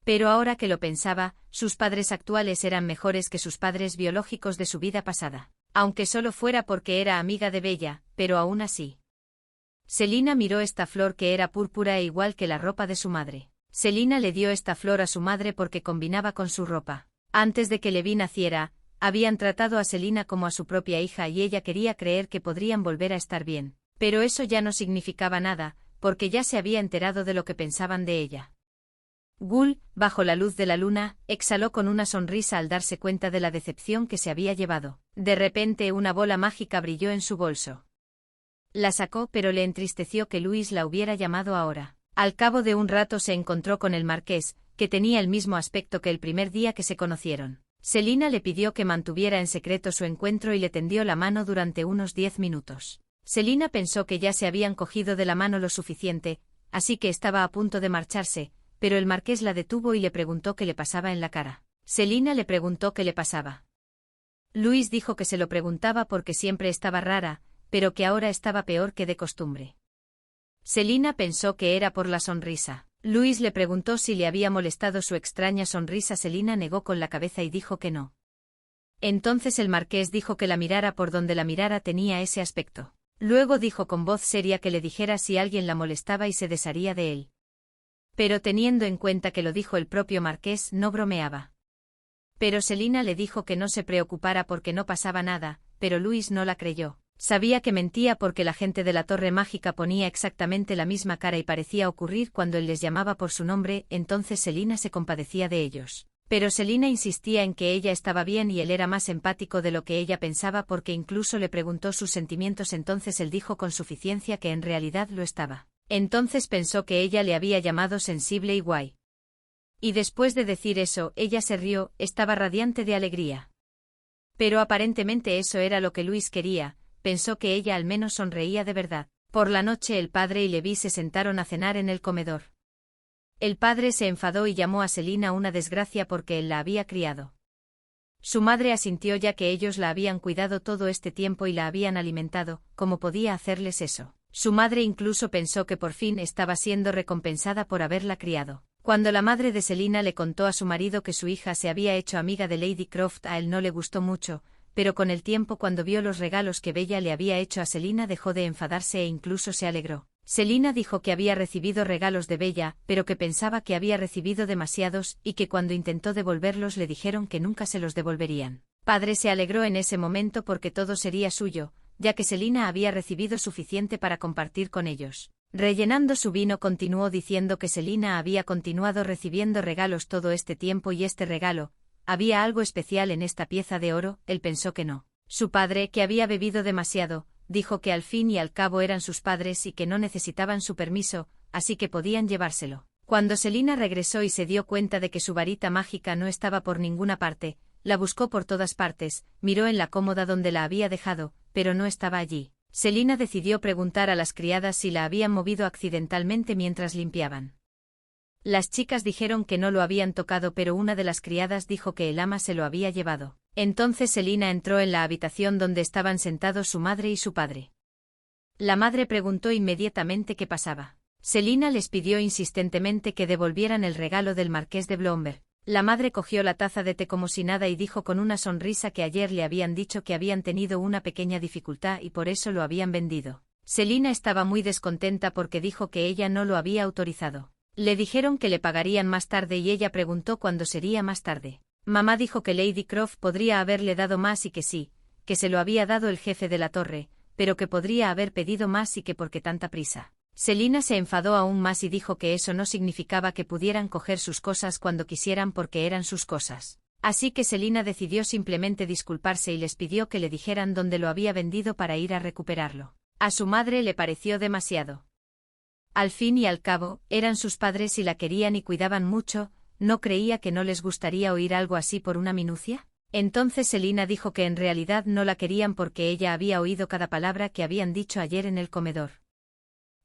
Pero ahora que lo pensaba, sus padres actuales eran mejores que sus padres biológicos de su vida pasada. Aunque solo fuera porque era amiga de Bella, pero aún así. Selina miró esta flor que era púrpura e igual que la ropa de su madre. Selina le dio esta flor a su madre porque combinaba con su ropa. Antes de que Levi naciera, habían tratado a Selina como a su propia hija y ella quería creer que podrían volver a estar bien. Pero eso ya no significaba nada, porque ya se había enterado de lo que pensaban de ella. Gul, bajo la luz de la luna, exhaló con una sonrisa al darse cuenta de la decepción que se había llevado. De repente una bola mágica brilló en su bolso. La sacó pero le entristeció que Luis la hubiera llamado ahora. Al cabo de un rato se encontró con el marqués, que tenía el mismo aspecto que el primer día que se conocieron. Selina le pidió que mantuviera en secreto su encuentro y le tendió la mano durante unos 10 minutos. Selina pensó que ya se habían cogido de la mano lo suficiente, así que estaba a punto de marcharse, pero el marqués la detuvo y le preguntó qué le pasaba en la cara. Selina le preguntó qué le pasaba. Luis dijo que se lo preguntaba porque siempre estaba rara, pero que ahora estaba peor que de costumbre. Selina pensó que era por la sonrisa. Luis le preguntó si le había molestado su extraña sonrisa. Selina negó con la cabeza y dijo que no. Entonces el marqués dijo que la mirara por donde la mirara tenía ese aspecto. Luego dijo con voz seria que le dijera si alguien la molestaba y se desharía de él. Pero teniendo en cuenta que lo dijo el propio marqués, no bromeaba. Pero Selina le dijo que no se preocupara porque no pasaba nada, pero Luis no la creyó. Sabía que mentía porque la gente de la Torre Mágica ponía exactamente la misma cara y parecía ocurrir cuando él les llamaba por su nombre, entonces Selina se compadecía de ellos. Pero Selina insistía en que ella estaba bien y él era más empático de lo que ella pensaba porque incluso le preguntó sus sentimientos, entonces él dijo con suficiencia que en realidad lo estaba. Entonces pensó que ella le había llamado sensible y guay. Y después de decir eso, ella se rió, estaba radiante de alegría. Pero aparentemente eso era lo que Luis quería, pensó que ella al menos sonreía de verdad. Por la noche el padre y Levi se sentaron a cenar en el comedor. El padre se enfadó y llamó a Selina una desgracia porque él la había criado. Su madre asintió ya que ellos la habían cuidado todo este tiempo y la habían alimentado, ¿cómo podía hacerles eso? Su madre incluso pensó que por fin estaba siendo recompensada por haberla criado. Cuando la madre de Selina le contó a su marido que su hija se había hecho amiga de Lady Croft, a él no le gustó mucho, pero con el tiempo cuando vio los regalos que Bella le había hecho a Selina dejó de enfadarse e incluso se alegró. Selina dijo que había recibido regalos de Bella, pero que pensaba que había recibido demasiados y que cuando intentó devolverlos le dijeron que nunca se los devolverían. Padre se alegró en ese momento porque todo sería suyo, ya que Selina había recibido suficiente para compartir con ellos. Rellenando su vino continuó diciendo que Selina había continuado recibiendo regalos todo este tiempo y este regalo, ¿había algo especial en esta pieza de oro? Él pensó que no. Su padre, que había bebido demasiado, dijo que al fin y al cabo eran sus padres y que no necesitaban su permiso, así que podían llevárselo. Cuando Selina regresó y se dio cuenta de que su varita mágica no estaba por ninguna parte, la buscó por todas partes, miró en la cómoda donde la había dejado, pero no estaba allí. Selina decidió preguntar a las criadas si la habían movido accidentalmente mientras limpiaban. Las chicas dijeron que no lo habían tocado, pero una de las criadas dijo que el ama se lo había llevado. Entonces Selina entró en la habitación donde estaban sentados su madre y su padre. La madre preguntó inmediatamente qué pasaba. Selina les pidió insistentemente que devolvieran el regalo del marqués de Blomberg. La madre cogió la taza de té como si nada y dijo con una sonrisa que ayer le habían dicho que habían tenido una pequeña dificultad y por eso lo habían vendido. Selina estaba muy descontenta porque dijo que ella no lo había autorizado. Le dijeron que le pagarían más tarde y ella preguntó cuándo sería más tarde. Mamá dijo que Lady Croft podría haberle dado más y que sí, que se lo había dado el jefe de la torre, pero que podría haber pedido más y que por qué tanta prisa. Selina se enfadó aún más y dijo que eso no significaba que pudieran coger sus cosas cuando quisieran porque eran sus cosas. Así que Selina decidió simplemente disculparse y les pidió que le dijeran dónde lo había vendido para ir a recuperarlo. A su madre le pareció demasiado. Al fin y al cabo, eran sus padres y la querían y cuidaban mucho, ¿no creía que no les gustaría oír algo así por una minucia? Entonces Selina dijo que en realidad no la querían porque ella había oído cada palabra que habían dicho ayer en el comedor.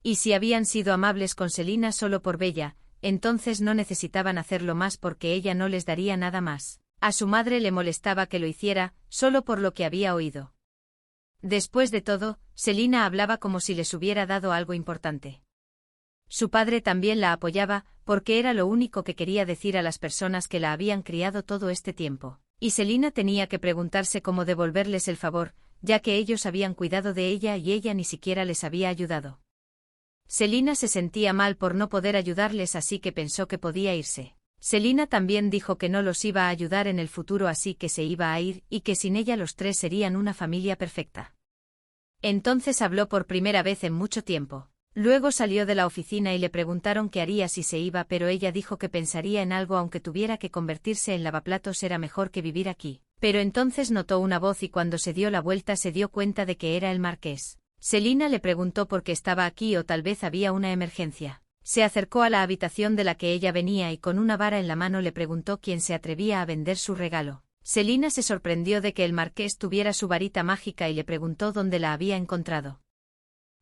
Y si habían sido amables con Selina solo por Bella, entonces no necesitaban hacerlo más porque ella no les daría nada más. A su madre le molestaba que lo hiciera, solo por lo que había oído. Después de todo, Selina hablaba como si les hubiera dado algo importante. Su padre también la apoyaba, porque era lo único que quería decir a las personas que la habían criado todo este tiempo. Y Selina tenía que preguntarse cómo devolverles el favor, ya que ellos habían cuidado de ella y ella ni siquiera les había ayudado. Selina se sentía mal por no poder ayudarles, así que pensó que podía irse. Selina también dijo que no los iba a ayudar en el futuro, así que se iba a ir y que sin ella los tres serían una familia perfecta. Entonces habló por primera vez en mucho tiempo. Luego salió de la oficina y le preguntaron qué haría si se iba, pero ella dijo que pensaría en algo aunque tuviera que convertirse en lavaplatos, era mejor que vivir aquí. Pero entonces notó una voz y cuando se dio la vuelta se dio cuenta de que era el marqués. Selina le preguntó por qué estaba aquí o tal vez había una emergencia. Se acercó a la habitación de la que ella venía y con una vara en la mano le preguntó quién se atrevía a vender su regalo. Selina se sorprendió de que el marqués tuviera su varita mágica y le preguntó dónde la había encontrado.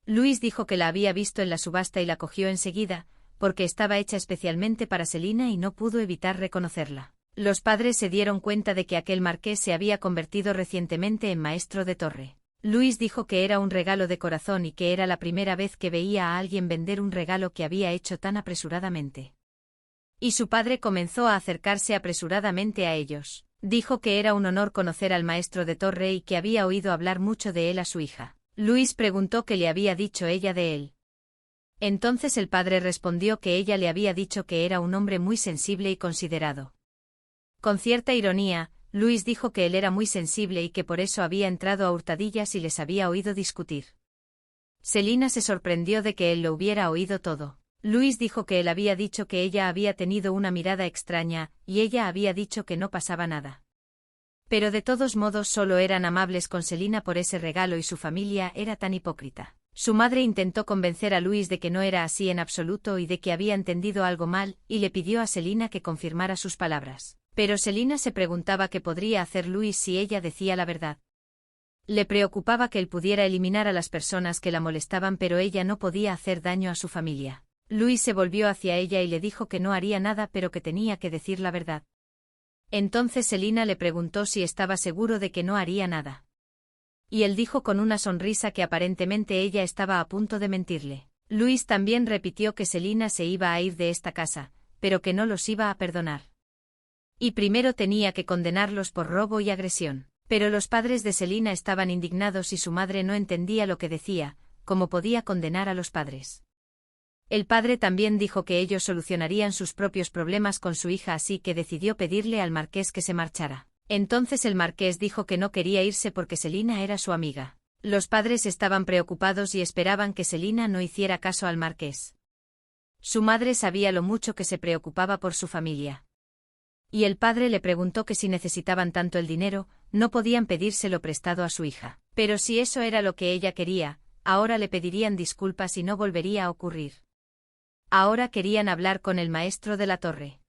Luis dijo que la había visto en la subasta y la cogió enseguida, porque estaba hecha especialmente para Selina y no pudo evitar reconocerla. Los padres se dieron cuenta de que aquel marqués se había convertido recientemente en maestro de torre. Luis dijo que era un regalo de corazón y que era la primera vez que veía a alguien vender un regalo que había hecho tan apresuradamente. Y su padre comenzó a acercarse apresuradamente a ellos. Dijo que era un honor conocer al maestro de torre y que había oído hablar mucho de él a su hija. Luis preguntó qué le había dicho ella de él. Entonces el padre respondió que ella le había dicho que era un hombre muy sensible y considerado. Con cierta ironía, Luis dijo que él era muy sensible y que por eso había entrado a hurtadillas y les había oído discutir. Selina se sorprendió de que él lo hubiera oído todo. Luis dijo que él había dicho que ella había tenido una mirada extraña, y ella había dicho que no pasaba nada. Pero de todos modos solo eran amables con Selina por ese regalo y su familia era tan hipócrita. Su madre intentó convencer a Luis de que no era así en absoluto y de que había entendido algo mal, y le pidió a Selina que confirmara sus palabras. Pero Selina se preguntaba qué podría hacer Luis si ella decía la verdad. Le preocupaba que él pudiera eliminar a las personas que la molestaban, pero ella no podía hacer daño a su familia. Luis se volvió hacia ella y le dijo que no haría nada, pero que tenía que decir la verdad. Entonces Selina le preguntó si estaba seguro de que no haría nada. Y él dijo con una sonrisa que aparentemente ella estaba a punto de mentirle. Luis también repitió que Selina se iba a ir de esta casa, pero que no los iba a perdonar. Y primero tenía que condenarlos por robo y agresión. Pero los padres de Selina estaban indignados y su madre no entendía lo que decía, cómo podía condenar a los padres. El padre también dijo que ellos solucionarían sus propios problemas con su hija, así que decidió pedirle al marqués que se marchara. Entonces el marqués dijo que no quería irse porque Selina era su amiga. Los padres estaban preocupados y esperaban que Selina no hiciera caso al marqués. Su madre sabía lo mucho que se preocupaba por su familia. Y el padre le preguntó que si necesitaban tanto el dinero, no podían pedírselo prestado a su hija. Pero si eso era lo que ella quería, ahora le pedirían disculpas y no volvería a ocurrir. Ahora querían hablar con el maestro de la torre.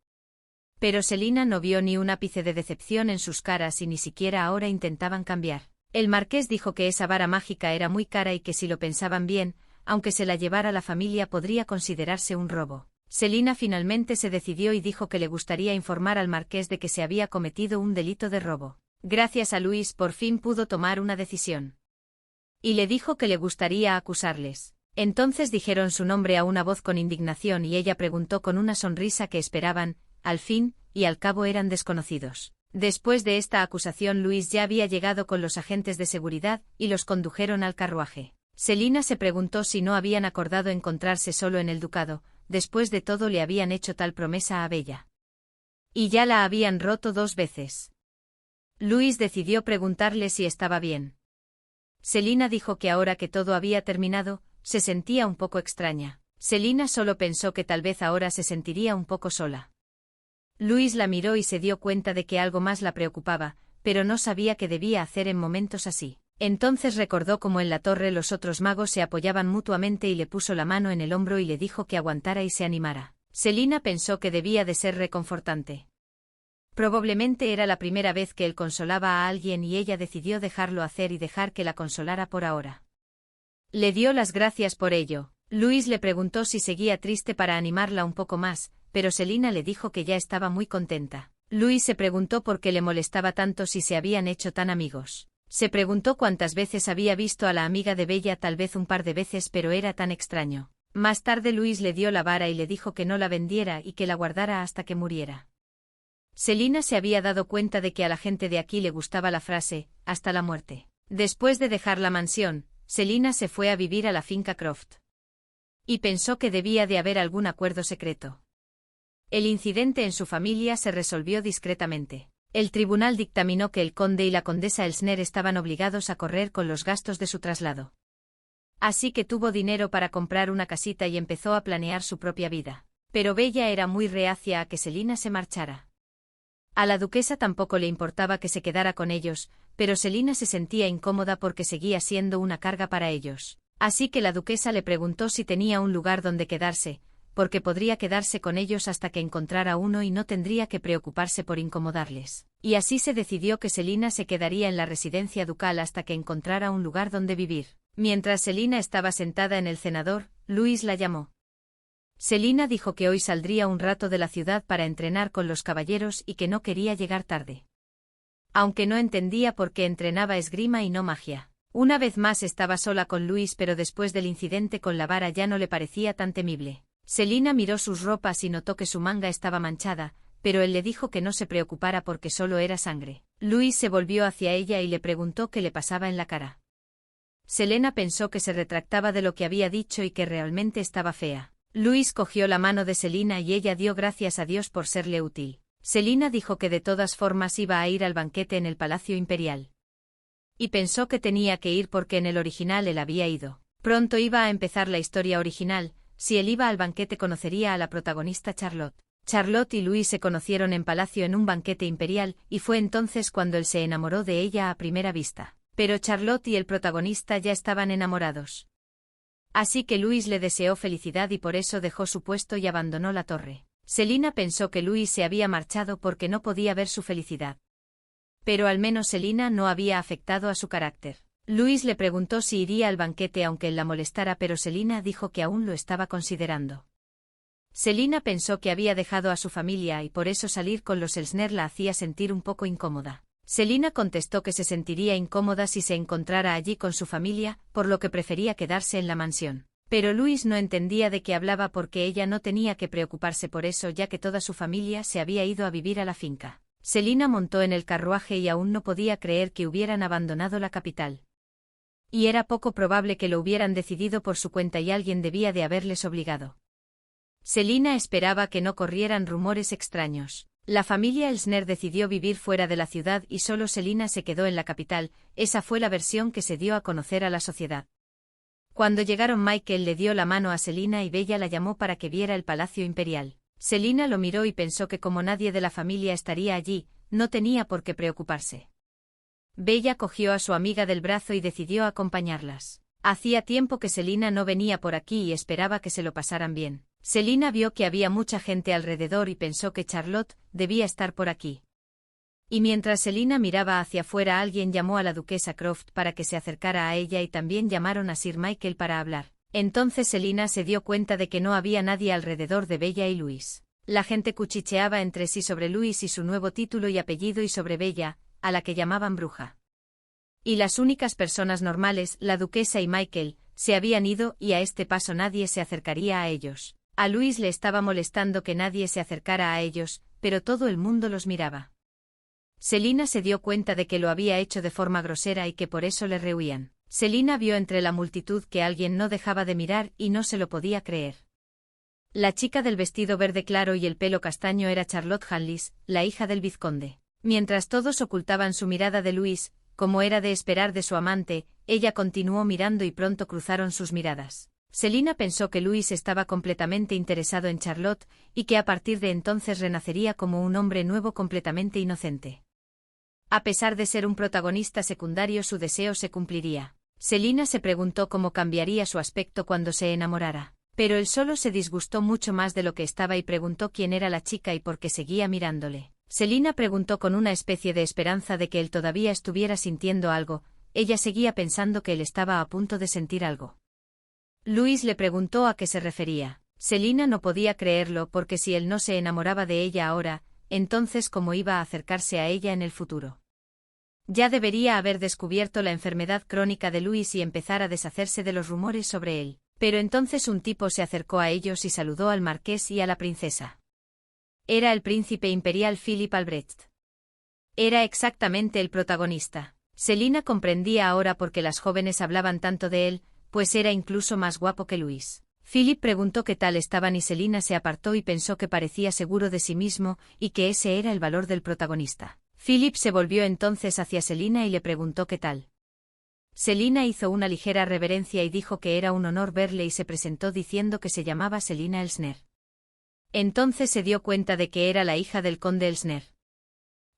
Pero Selina no vio ni un ápice de decepción en sus caras y ni siquiera ahora intentaban cambiar. El marqués dijo que esa vara mágica era muy cara y que si lo pensaban bien, aunque se la llevara la familia podría considerarse un robo. Selina finalmente se decidió y dijo que le gustaría informar al marqués de que se había cometido un delito de robo. Gracias a Luis por fin pudo tomar una decisión. Y le dijo que le gustaría acusarles. Entonces dijeron su nombre a una voz con indignación y ella preguntó con una sonrisa que esperaban, al fin, y al cabo eran desconocidos. Después de esta acusación Luis ya había llegado con los agentes de seguridad y los condujeron al carruaje. Selina se preguntó si no habían acordado encontrarse solo en el ducado. Después de todo le habían hecho tal promesa a Bella. Y ya la habían roto 2 veces. Luis decidió preguntarle si estaba bien. Selina dijo que ahora que todo había terminado, se sentía un poco extraña. Selina solo pensó que tal vez ahora se sentiría un poco sola. Luis la miró y se dio cuenta de que algo más la preocupaba, pero no sabía qué debía hacer en momentos así. Entonces recordó cómo en la torre los otros magos se apoyaban mutuamente y le puso la mano en el hombro y le dijo que aguantara y se animara. Selina pensó que debía de ser reconfortante. Probablemente era la primera vez que él consolaba a alguien y ella decidió dejarlo hacer y dejar que la consolara por ahora. Le dio las gracias por ello. Luis le preguntó si seguía triste para animarla un poco más, pero Selina le dijo que ya estaba muy contenta. Luis se preguntó por qué le molestaba tanto si se habían hecho tan amigos. Se preguntó cuántas veces había visto a la amiga de Bella, tal vez un par de veces, pero era tan extraño. Más tarde Luis le dio la vara y le dijo que no la vendiera y que la guardara hasta que muriera. Selina se había dado cuenta de que a la gente de aquí le gustaba la frase, hasta la muerte. Después de dejar la mansión, Selina se fue a vivir a la finca Croft. Y pensó que debía de haber algún acuerdo secreto. El incidente en su familia se resolvió discretamente. El tribunal dictaminó que el conde y la condesa Elsner estaban obligados a correr con los gastos de su traslado. Así que tuvo dinero para comprar una casita y empezó a planear su propia vida. Pero Bella era muy reacia a que Selina se marchara. A la duquesa tampoco le importaba que se quedara con ellos, pero Selina se sentía incómoda porque seguía siendo una carga para ellos. Así que la duquesa le preguntó si tenía un lugar donde quedarse, porque podría quedarse con ellos hasta que encontrara uno y no tendría que preocuparse por incomodarles. Y así se decidió que Selina se quedaría en la residencia ducal hasta que encontrara un lugar donde vivir. Mientras Selina estaba sentada en el cenador, Luis la llamó. Selina dijo que hoy saldría un rato de la ciudad para entrenar con los caballeros y que no quería llegar tarde. Aunque no entendía por qué entrenaba esgrima y no magia. Una vez más estaba sola con Luis, pero después del incidente con la vara ya no le parecía tan temible. Selina miró sus ropas y notó que su manga estaba manchada, pero él le dijo que no se preocupara porque solo era sangre. Luis se volvió hacia ella y le preguntó qué le pasaba en la cara. Selena pensó que se retractaba de lo que había dicho y que realmente estaba fea. Luis cogió la mano de Selina y ella dio gracias a Dios por serle útil. Selina dijo que de todas formas iba a ir al banquete en el Palacio Imperial. Y pensó que tenía que ir porque en el original él había ido. Pronto iba a empezar la historia original. Si él iba al banquete conocería a la protagonista Charlotte. Charlotte y Luis se conocieron en palacio en un banquete imperial, y fue entonces cuando él se enamoró de ella a primera vista. Pero Charlotte y el protagonista ya estaban enamorados. Así que Luis le deseó felicidad y por eso dejó su puesto y abandonó la torre. Selina pensó que Luis se había marchado porque no podía ver su felicidad. Pero al menos Selina no había afectado a su carácter. Louis le preguntó si iría al banquete aunque él la molestara, pero Selina dijo que aún lo estaba considerando. Selina pensó que había dejado a su familia y por eso salir con los Elsner la hacía sentir un poco incómoda. Selina contestó que se sentiría incómoda si se encontrara allí con su familia, por lo que prefería quedarse en la mansión. Pero Louis no entendía de qué hablaba porque ella no tenía que preocuparse por eso ya que toda su familia se había ido a vivir a la finca. Selina montó en el carruaje y aún no podía creer que hubieran abandonado la capital. Y era poco probable que lo hubieran decidido por su cuenta y alguien debía de haberles obligado. Selina esperaba que no corrieran rumores extraños. La familia Elsner decidió vivir fuera de la ciudad y solo Selina se quedó en la capital, esa fue la versión que se dio a conocer a la sociedad. Cuando llegaron Michael le dio la mano a Selina y Bella la llamó para que viera el palacio imperial. Selina lo miró y pensó que como nadie de la familia estaría allí, no tenía por qué preocuparse. Bella cogió a su amiga del brazo y decidió acompañarlas. Hacía tiempo que Selina no venía por aquí y esperaba que se lo pasaran bien. Selina vio que había mucha gente alrededor y pensó que Charlotte debía estar por aquí. Y mientras Selina miraba hacia afuera, alguien llamó a la duquesa Croft para que se acercara a ella y también llamaron a Sir Michael para hablar. Entonces Selina se dio cuenta de que no había nadie alrededor de Bella y Louis. La gente cuchicheaba entre sí sobre Louis y su nuevo título y apellido y sobre Bella, a la que llamaban bruja. Y las únicas personas normales, la duquesa y Michael, se habían ido y a este paso nadie se acercaría a ellos. A Louis le estaba molestando que nadie se acercara a ellos, pero todo el mundo los miraba. Selina se dio cuenta de que lo había hecho de forma grosera y que por eso le rehuían. Selina vio entre la multitud que alguien no dejaba de mirar y no se lo podía creer. La chica del vestido verde claro y el pelo castaño era Charlotte Hanlis, la hija del vizconde. Mientras todos ocultaban su mirada de Louis, como era de esperar de su amante, ella continuó mirando y pronto cruzaron sus miradas. Selina pensó que Louis estaba completamente interesado en Charlotte y que a partir de entonces renacería como un hombre nuevo completamente inocente. A pesar de ser un protagonista secundario, su deseo se cumpliría. Selina se preguntó cómo cambiaría su aspecto cuando se enamorara. Pero él solo se disgustó mucho más de lo que estaba y preguntó quién era la chica y por qué seguía mirándole. Selina preguntó con una especie de esperanza de que él todavía estuviera sintiendo algo, ella seguía pensando que él estaba a punto de sentir algo. Louis le preguntó a qué se refería. Selina no podía creerlo porque si él no se enamoraba de ella ahora, entonces ¿cómo iba a acercarse a ella en el futuro? Ya debería haber descubierto la enfermedad crónica de Louis y empezar a deshacerse de los rumores sobre él. Pero entonces un tipo se acercó a ellos y saludó al marqués y a la princesa. Era el príncipe imperial Philip Albrecht. Era exactamente el protagonista. Selina comprendía ahora por qué las jóvenes hablaban tanto de él, pues era incluso más guapo que Louis. Philip preguntó qué tal estaban y Selina se apartó y pensó que parecía seguro de sí mismo y que ese era el valor del protagonista. Philip se volvió entonces hacia Selina y le preguntó qué tal. Selina hizo una ligera reverencia y dijo que era un honor verle y se presentó diciendo que se llamaba Selina Elsner. Entonces se dio cuenta de que era la hija del conde Elsner.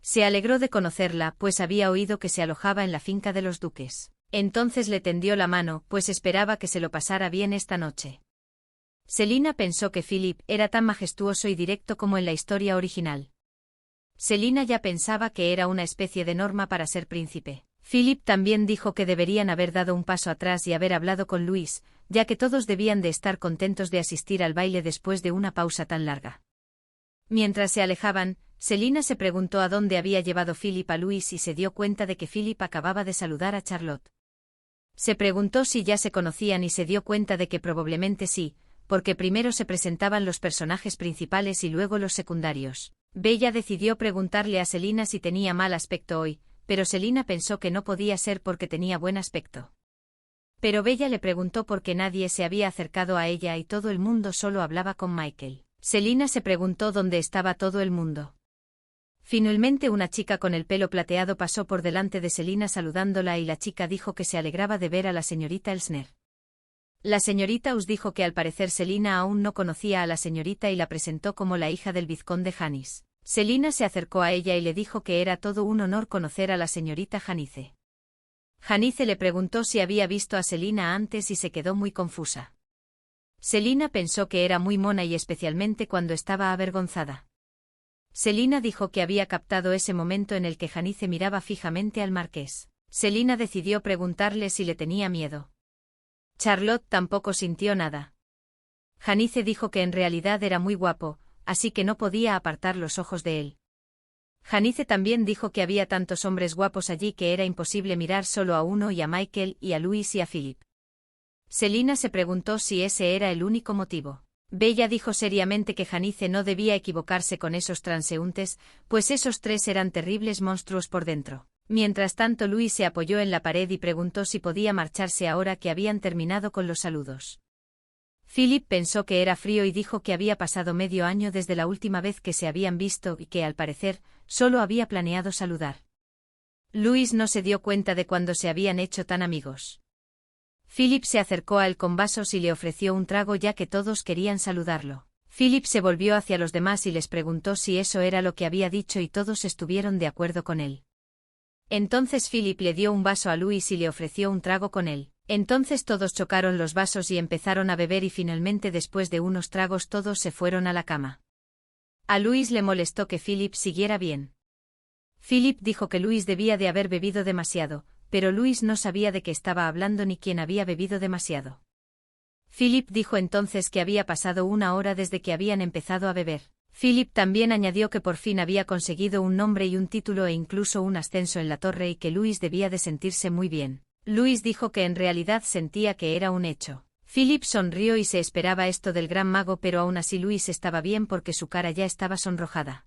Se alegró de conocerla, pues había oído que se alojaba en la finca de los duques. Entonces le tendió la mano, pues esperaba que se lo pasara bien esta noche. Selina pensó que Philip era tan majestuoso y directo como en la historia original. Selina ya pensaba que era una especie de norma para ser príncipe. Philip también dijo que deberían haber dado un paso atrás y haber hablado con Louis, ya que todos debían de estar contentos de asistir al baile después de una pausa tan larga. Mientras se alejaban, Selina se preguntó a dónde había llevado Philip a Louis y se dio cuenta de que Philip acababa de saludar a Charlotte. Se preguntó si ya se conocían y se dio cuenta de que probablemente sí, porque primero se presentaban los personajes principales y luego los secundarios. Bella decidió preguntarle a Selina si tenía mal aspecto hoy, pero Selina pensó que no podía ser porque tenía buen aspecto. Pero Bella le preguntó por qué nadie se había acercado a ella y todo el mundo solo hablaba con Michael. Selina se preguntó dónde estaba todo el mundo. Finalmente una chica con el pelo plateado pasó por delante de Selina saludándola y la chica dijo que se alegraba de ver a la señorita Elsner. La señorita Us dijo que al parecer Selina aún no conocía a la señorita y la presentó como la hija del vizconde Hannis. Selina se acercó a ella y le dijo que era todo un honor conocer a la señorita Janice. Janice le preguntó si había visto a Selina antes y se quedó muy confusa. Selina pensó que era muy mona y especialmente cuando estaba avergonzada. Selina dijo que había captado ese momento en el que Janice miraba fijamente al marqués. Selina decidió preguntarle si le tenía miedo. Charlotte tampoco sintió nada. Janice dijo que en realidad era muy guapo, así que no podía apartar los ojos de él. Janice también dijo que había tantos hombres guapos allí que era imposible mirar solo a uno y a Michael y a Louis y a Philip. Selina se preguntó si ese era el único motivo. Bella dijo seriamente que Janice no debía equivocarse con esos transeúntes, pues esos tres eran terribles monstruos por dentro. Mientras tanto Louis se apoyó en la pared y preguntó si podía marcharse ahora que habían terminado con los saludos. Philip pensó que era frío y dijo que había pasado medio año desde la última vez que se habían visto y que, al parecer, solo había planeado saludar. Louis no se dio cuenta de cuándo se habían hecho tan amigos. Philip se acercó a él con vasos y le ofreció un trago ya que todos querían saludarlo. Philip se volvió hacia los demás y les preguntó si eso era lo que había dicho y todos estuvieron de acuerdo con él. Entonces Philip le dio un vaso a Louis y le ofreció un trago con él. Entonces todos chocaron los vasos y empezaron a beber y finalmente después de unos tragos todos se fueron a la cama. A Louis le molestó que Philip siguiera bien. Philip dijo que Louis debía de haber bebido demasiado, pero Louis no sabía de qué estaba hablando ni quién había bebido demasiado. Philip dijo entonces que había pasado 1 hora desde que habían empezado a beber. Philip también añadió que por fin había conseguido un nombre y un título e incluso un ascenso en la torre y que Louis debía de sentirse muy bien. Louis dijo que en realidad sentía que era un hecho. Philip sonrió y se esperaba esto del gran mago, pero aún así Louis estaba bien porque su cara ya estaba sonrojada.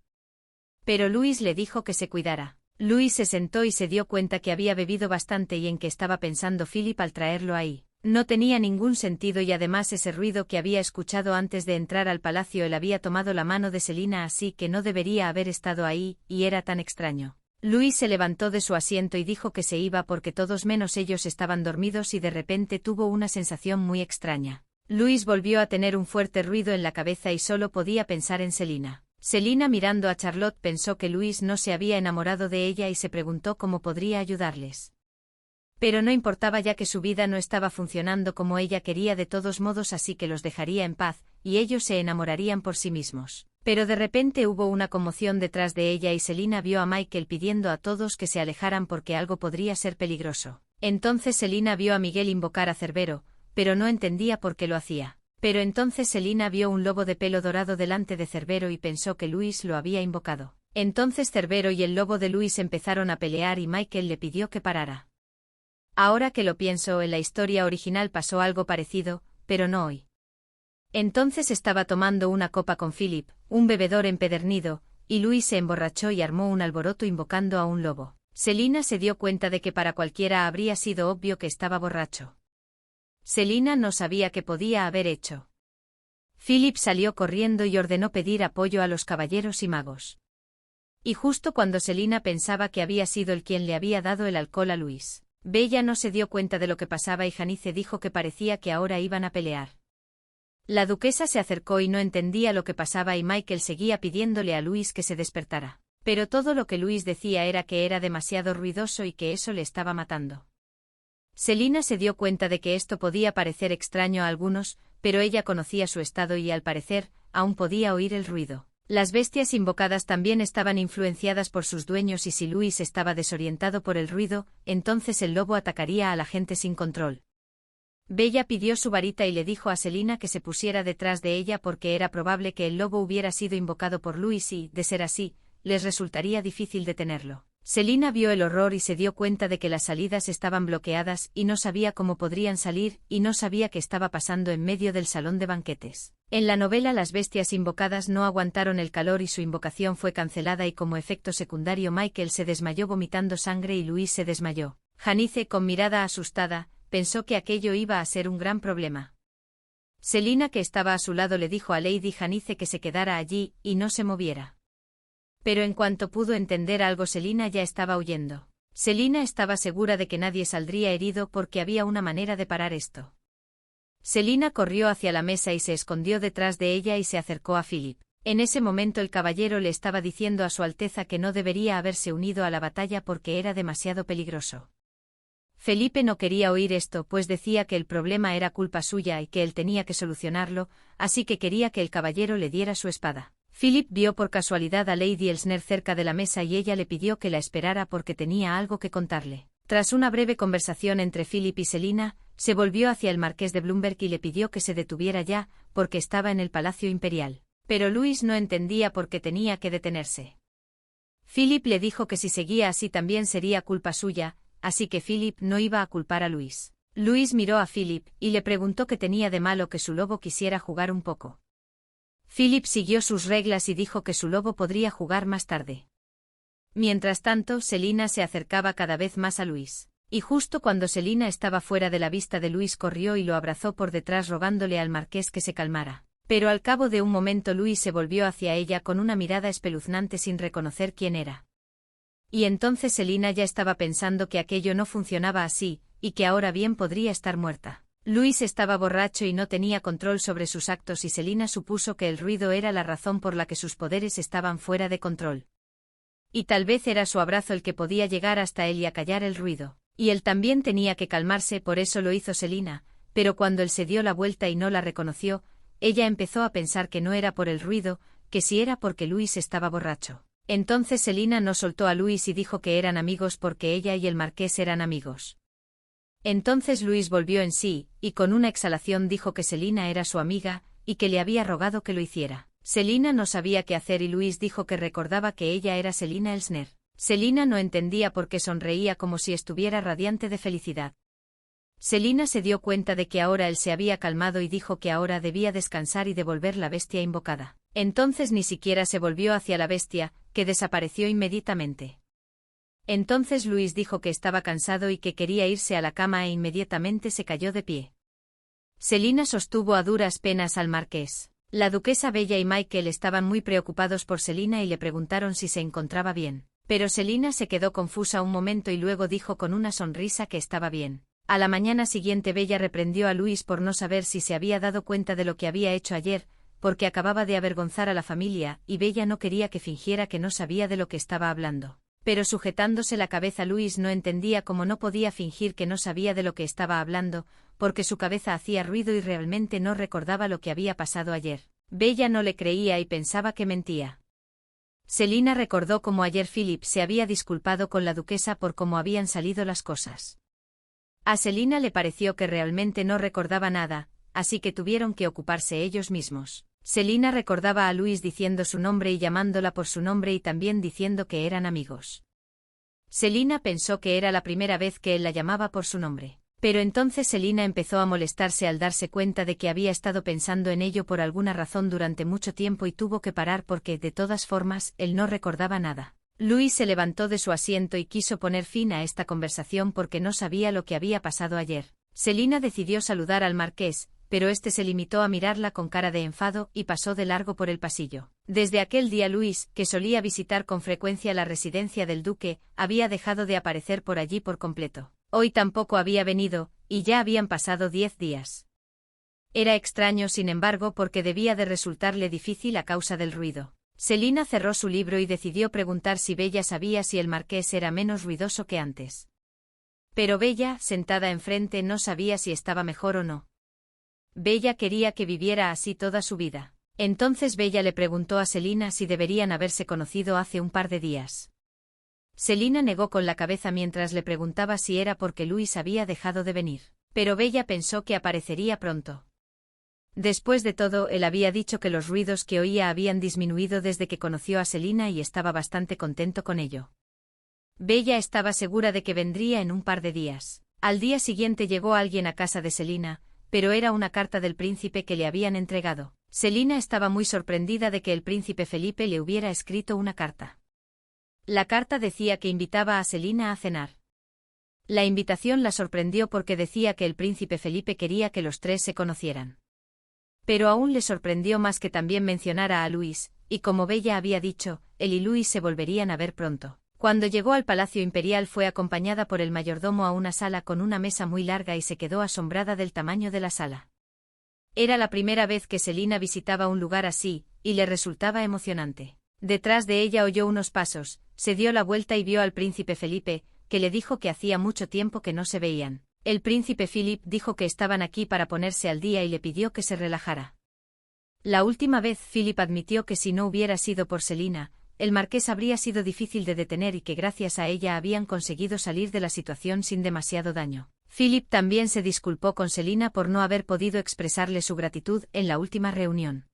Pero Louis le dijo que se cuidara. Louis se sentó y se dio cuenta que había bebido bastante y en qué estaba pensando Philip al traerlo ahí. No tenía ningún sentido y además ese ruido que había escuchado antes de entrar al palacio, él había tomado la mano de Selina, así que no debería haber estado ahí, y era tan extraño. Louis se levantó de su asiento y dijo que se iba porque todos menos ellos estaban dormidos y de repente tuvo una sensación muy extraña. Louis volvió a tener un fuerte ruido en la cabeza y solo podía pensar en Selina. Selina, mirando a Charlotte, pensó que Louis no se había enamorado de ella y se preguntó cómo podría ayudarles. Pero no importaba ya que su vida no estaba funcionando como ella quería de todos modos, así que los dejaría en paz, y ellos se enamorarían por sí mismos. Pero de repente hubo una conmoción detrás de ella y Selina vio a Michael pidiendo a todos que se alejaran porque algo podría ser peligroso. Entonces Selina vio a Miguel invocar a Cerbero, pero no entendía por qué lo hacía. Pero entonces Selina vio un lobo de pelo dorado delante de Cerbero y pensó que Louis lo había invocado. Entonces Cerbero y el lobo de Louis empezaron a pelear y Michael le pidió que parara. Ahora que lo pienso, en la historia original pasó algo parecido, pero no hoy. Entonces estaba tomando una copa con Philip, un bebedor empedernido, y Louis se emborrachó y armó un alboroto invocando a un lobo. Selina se dio cuenta de que para cualquiera habría sido obvio que estaba borracho. Selina no sabía qué podía haber hecho. Philip salió corriendo y ordenó pedir apoyo a los caballeros y magos. Y justo cuando Selina pensaba que había sido él quien le había dado el alcohol a Louis, Bella no se dio cuenta de lo que pasaba y Janice dijo que parecía que ahora iban a pelear. La duquesa se acercó y no entendía lo que pasaba y Michael seguía pidiéndole a Louis que se despertara. Pero todo lo que Louis decía era que era demasiado ruidoso y que eso le estaba matando. Selina se dio cuenta de que esto podía parecer extraño a algunos, pero ella conocía su estado y al parecer, aún podía oír el ruido. Las bestias invocadas también estaban influenciadas por sus dueños y si Louis estaba desorientado por el ruido, entonces el lobo atacaría a la gente sin control. Bella pidió su varita y le dijo a Selina que se pusiera detrás de ella porque era probable que el lobo hubiera sido invocado por Louis y, de ser así, les resultaría difícil detenerlo. Selina vio el horror y se dio cuenta de que las salidas estaban bloqueadas y no sabía cómo podrían salir y no sabía qué estaba pasando en medio del salón de banquetes. En la novela las bestias invocadas no aguantaron el calor y su invocación fue cancelada y como efecto secundario Michael se desmayó vomitando sangre y Louis se desmayó. Janice, con mirada asustada, pensó que aquello iba a ser un gran problema. Selina, que estaba a su lado, le dijo a Lady Janice que se quedara allí y no se moviera. Pero en cuanto pudo entender algo, Selina ya estaba huyendo. Selina estaba segura de que nadie saldría herido porque había una manera de parar esto. Selina corrió hacia la mesa y se escondió detrás de ella y se acercó a Philip. En ese momento el caballero le estaba diciendo a su Alteza que no debería haberse unido a la batalla porque era demasiado peligroso. Felipe no quería oír esto, pues decía que el problema era culpa suya y que él tenía que solucionarlo, así que quería que el caballero le diera su espada. Philip vio por casualidad a Lady Elsner cerca de la mesa y ella le pidió que la esperara porque tenía algo que contarle. Tras una breve conversación entre Philip y Selina, se volvió hacia el marqués de Bloomberg y le pidió que se detuviera ya, porque estaba en el Palacio Imperial. Pero Louis no entendía por qué tenía que detenerse. Philip le dijo que si seguía así también sería culpa suya, así que Philip no iba a culpar a Louis. Louis miró a Philip y le preguntó qué tenía de malo que su lobo quisiera jugar un poco. Philip siguió sus reglas y dijo que su lobo podría jugar más tarde. Mientras tanto, Selina se acercaba cada vez más a Louis. Y justo cuando Selina estaba fuera de la vista de Louis corrió y lo abrazó por detrás rogándole al marqués que se calmara. Pero al cabo de un momento Louis se volvió hacia ella con una mirada espeluznante sin reconocer quién era. Y entonces Selina ya estaba pensando que aquello no funcionaba así, y que ahora bien podría estar muerta. Louis estaba borracho y no tenía control sobre sus actos y Selina supuso que el ruido era la razón por la que sus poderes estaban fuera de control. Y tal vez era su abrazo el que podía llegar hasta él y acallar el ruido. Y él también tenía que calmarse, por eso lo hizo Selina, pero cuando él se dio la vuelta y no la reconoció, ella empezó a pensar que no era por el ruido, que sí era porque Louis estaba borracho. Entonces Selina no soltó a Louis y dijo que eran amigos porque ella y el marqués eran amigos. Entonces Louis volvió en sí, y con una exhalación dijo que Selina era su amiga, y que le había rogado que lo hiciera. Selina no sabía qué hacer y Louis dijo que recordaba que ella era Selina Elsner. Selina no entendía por qué sonreía como si estuviera radiante de felicidad. Selina se dio cuenta de que ahora él se había calmado y dijo que ahora debía descansar y devolver la bestia invocada. Entonces ni siquiera se volvió hacia la bestia, que desapareció inmediatamente. Entonces Louis dijo que estaba cansado y que quería irse a la cama e inmediatamente se cayó de pie. Selina sostuvo a duras penas al marqués. La duquesa Bella y Michael estaban muy preocupados por Selina y le preguntaron si se encontraba bien. Pero Selina se quedó confusa un momento y luego dijo con una sonrisa que estaba bien. A la mañana siguiente Bella reprendió a Louis por no saber si se había dado cuenta de lo que había hecho ayer, porque acababa de avergonzar a la familia, y Bella no quería que fingiera que no sabía de lo que estaba hablando. Pero sujetándose la cabeza Louis no entendía cómo no podía fingir que no sabía de lo que estaba hablando, porque su cabeza hacía ruido y realmente no recordaba lo que había pasado ayer. Bella no le creía y pensaba que mentía. Selina recordó cómo ayer Philip se había disculpado con la duquesa por cómo habían salido las cosas. A Selina le pareció que realmente no recordaba nada, así que tuvieron que ocuparse ellos mismos. Selina recordaba a Louis diciendo su nombre y llamándola por su nombre y también diciendo que eran amigos. Selina pensó que era la primera vez que él la llamaba por su nombre. Pero entonces Selina empezó a molestarse al darse cuenta de que había estado pensando en ello por alguna razón durante mucho tiempo y tuvo que parar porque, de todas formas, él no recordaba nada. Louis se levantó de su asiento y quiso poner fin a esta conversación porque no sabía lo que había pasado ayer. Selina decidió saludar al marqués, pero este se limitó a mirarla con cara de enfado y pasó de largo por el pasillo. Desde aquel día Louis, que solía visitar con frecuencia la residencia del duque, había dejado de aparecer por allí por completo. Hoy tampoco había venido, y ya habían pasado 10 días. Era extraño sin embargo porque debía de resultarle difícil a causa del ruido. Selina cerró su libro y decidió preguntar si Bella sabía si el marqués era menos ruidoso que antes. Pero Bella, sentada enfrente, no sabía si estaba mejor o no. Bella quería que viviera así toda su vida. Entonces Bella le preguntó a Selina si deberían haberse conocido hace un par de días. Selina negó con la cabeza mientras le preguntaba si era porque Louis había dejado de venir. Pero Bella pensó que aparecería pronto. Después de todo, él había dicho que los ruidos que oía habían disminuido desde que conoció a Selina y estaba bastante contento con ello. Bella estaba segura de que vendría en un par de días. Al día siguiente llegó alguien a casa de Selina, pero era una carta del príncipe que le habían entregado. Selina estaba muy sorprendida de que el príncipe Felipe le hubiera escrito una carta. La carta decía que invitaba a Selina a cenar. La invitación la sorprendió porque decía que el príncipe Felipe quería que los tres se conocieran. Pero aún le sorprendió más que también mencionara a Louis, y como Bella había dicho, él y Louis se volverían a ver pronto. Cuando llegó al Palacio Imperial fue acompañada por el mayordomo a una sala con una mesa muy larga y se quedó asombrada del tamaño de la sala. Era la primera vez que Selina visitaba un lugar así, y le resultaba emocionante. Detrás de ella oyó unos pasos, se dio la vuelta y vio al príncipe Felipe, que le dijo que hacía mucho tiempo que no se veían. El príncipe Philip dijo que estaban aquí para ponerse al día y le pidió que se relajara. La última vez Philip admitió que si no hubiera sido por Selina, el marqués habría sido difícil de detener y que gracias a ella habían conseguido salir de la situación sin demasiado daño. Philip también se disculpó con Selina por no haber podido expresarle su gratitud en la última reunión.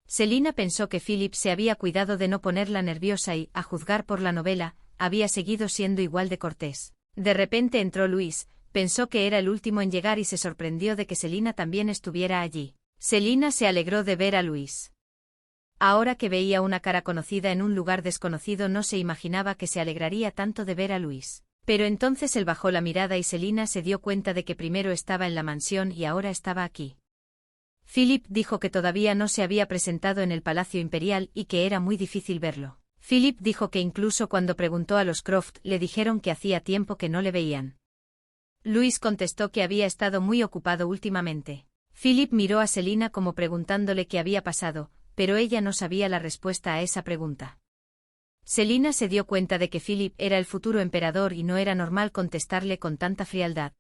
Selina pensó que Philip se había cuidado de no ponerla nerviosa y, a juzgar por la novela, había seguido siendo igual de cortés. De repente entró Luis, pensó que era el último en llegar y se sorprendió de que Selina también estuviera allí. Selina se alegró de ver a Luis. Ahora que veía una cara conocida en un lugar desconocido no se imaginaba que se alegraría tanto de ver a Luis. Pero entonces él bajó la mirada y Selina se dio cuenta de que primero estaba en la mansión y ahora estaba aquí. Philip dijo que todavía no se había presentado en el Palacio Imperial y que era muy difícil verlo. Philip dijo que incluso cuando preguntó a los Croft le dijeron que hacía tiempo que no le veían. Luis contestó que había estado muy ocupado últimamente. Philip miró a Selina como preguntándole qué había pasado, pero ella no sabía la respuesta a esa pregunta. Selina se dio cuenta de que Philip era el futuro emperador y no era normal contestarle con tanta frialdad.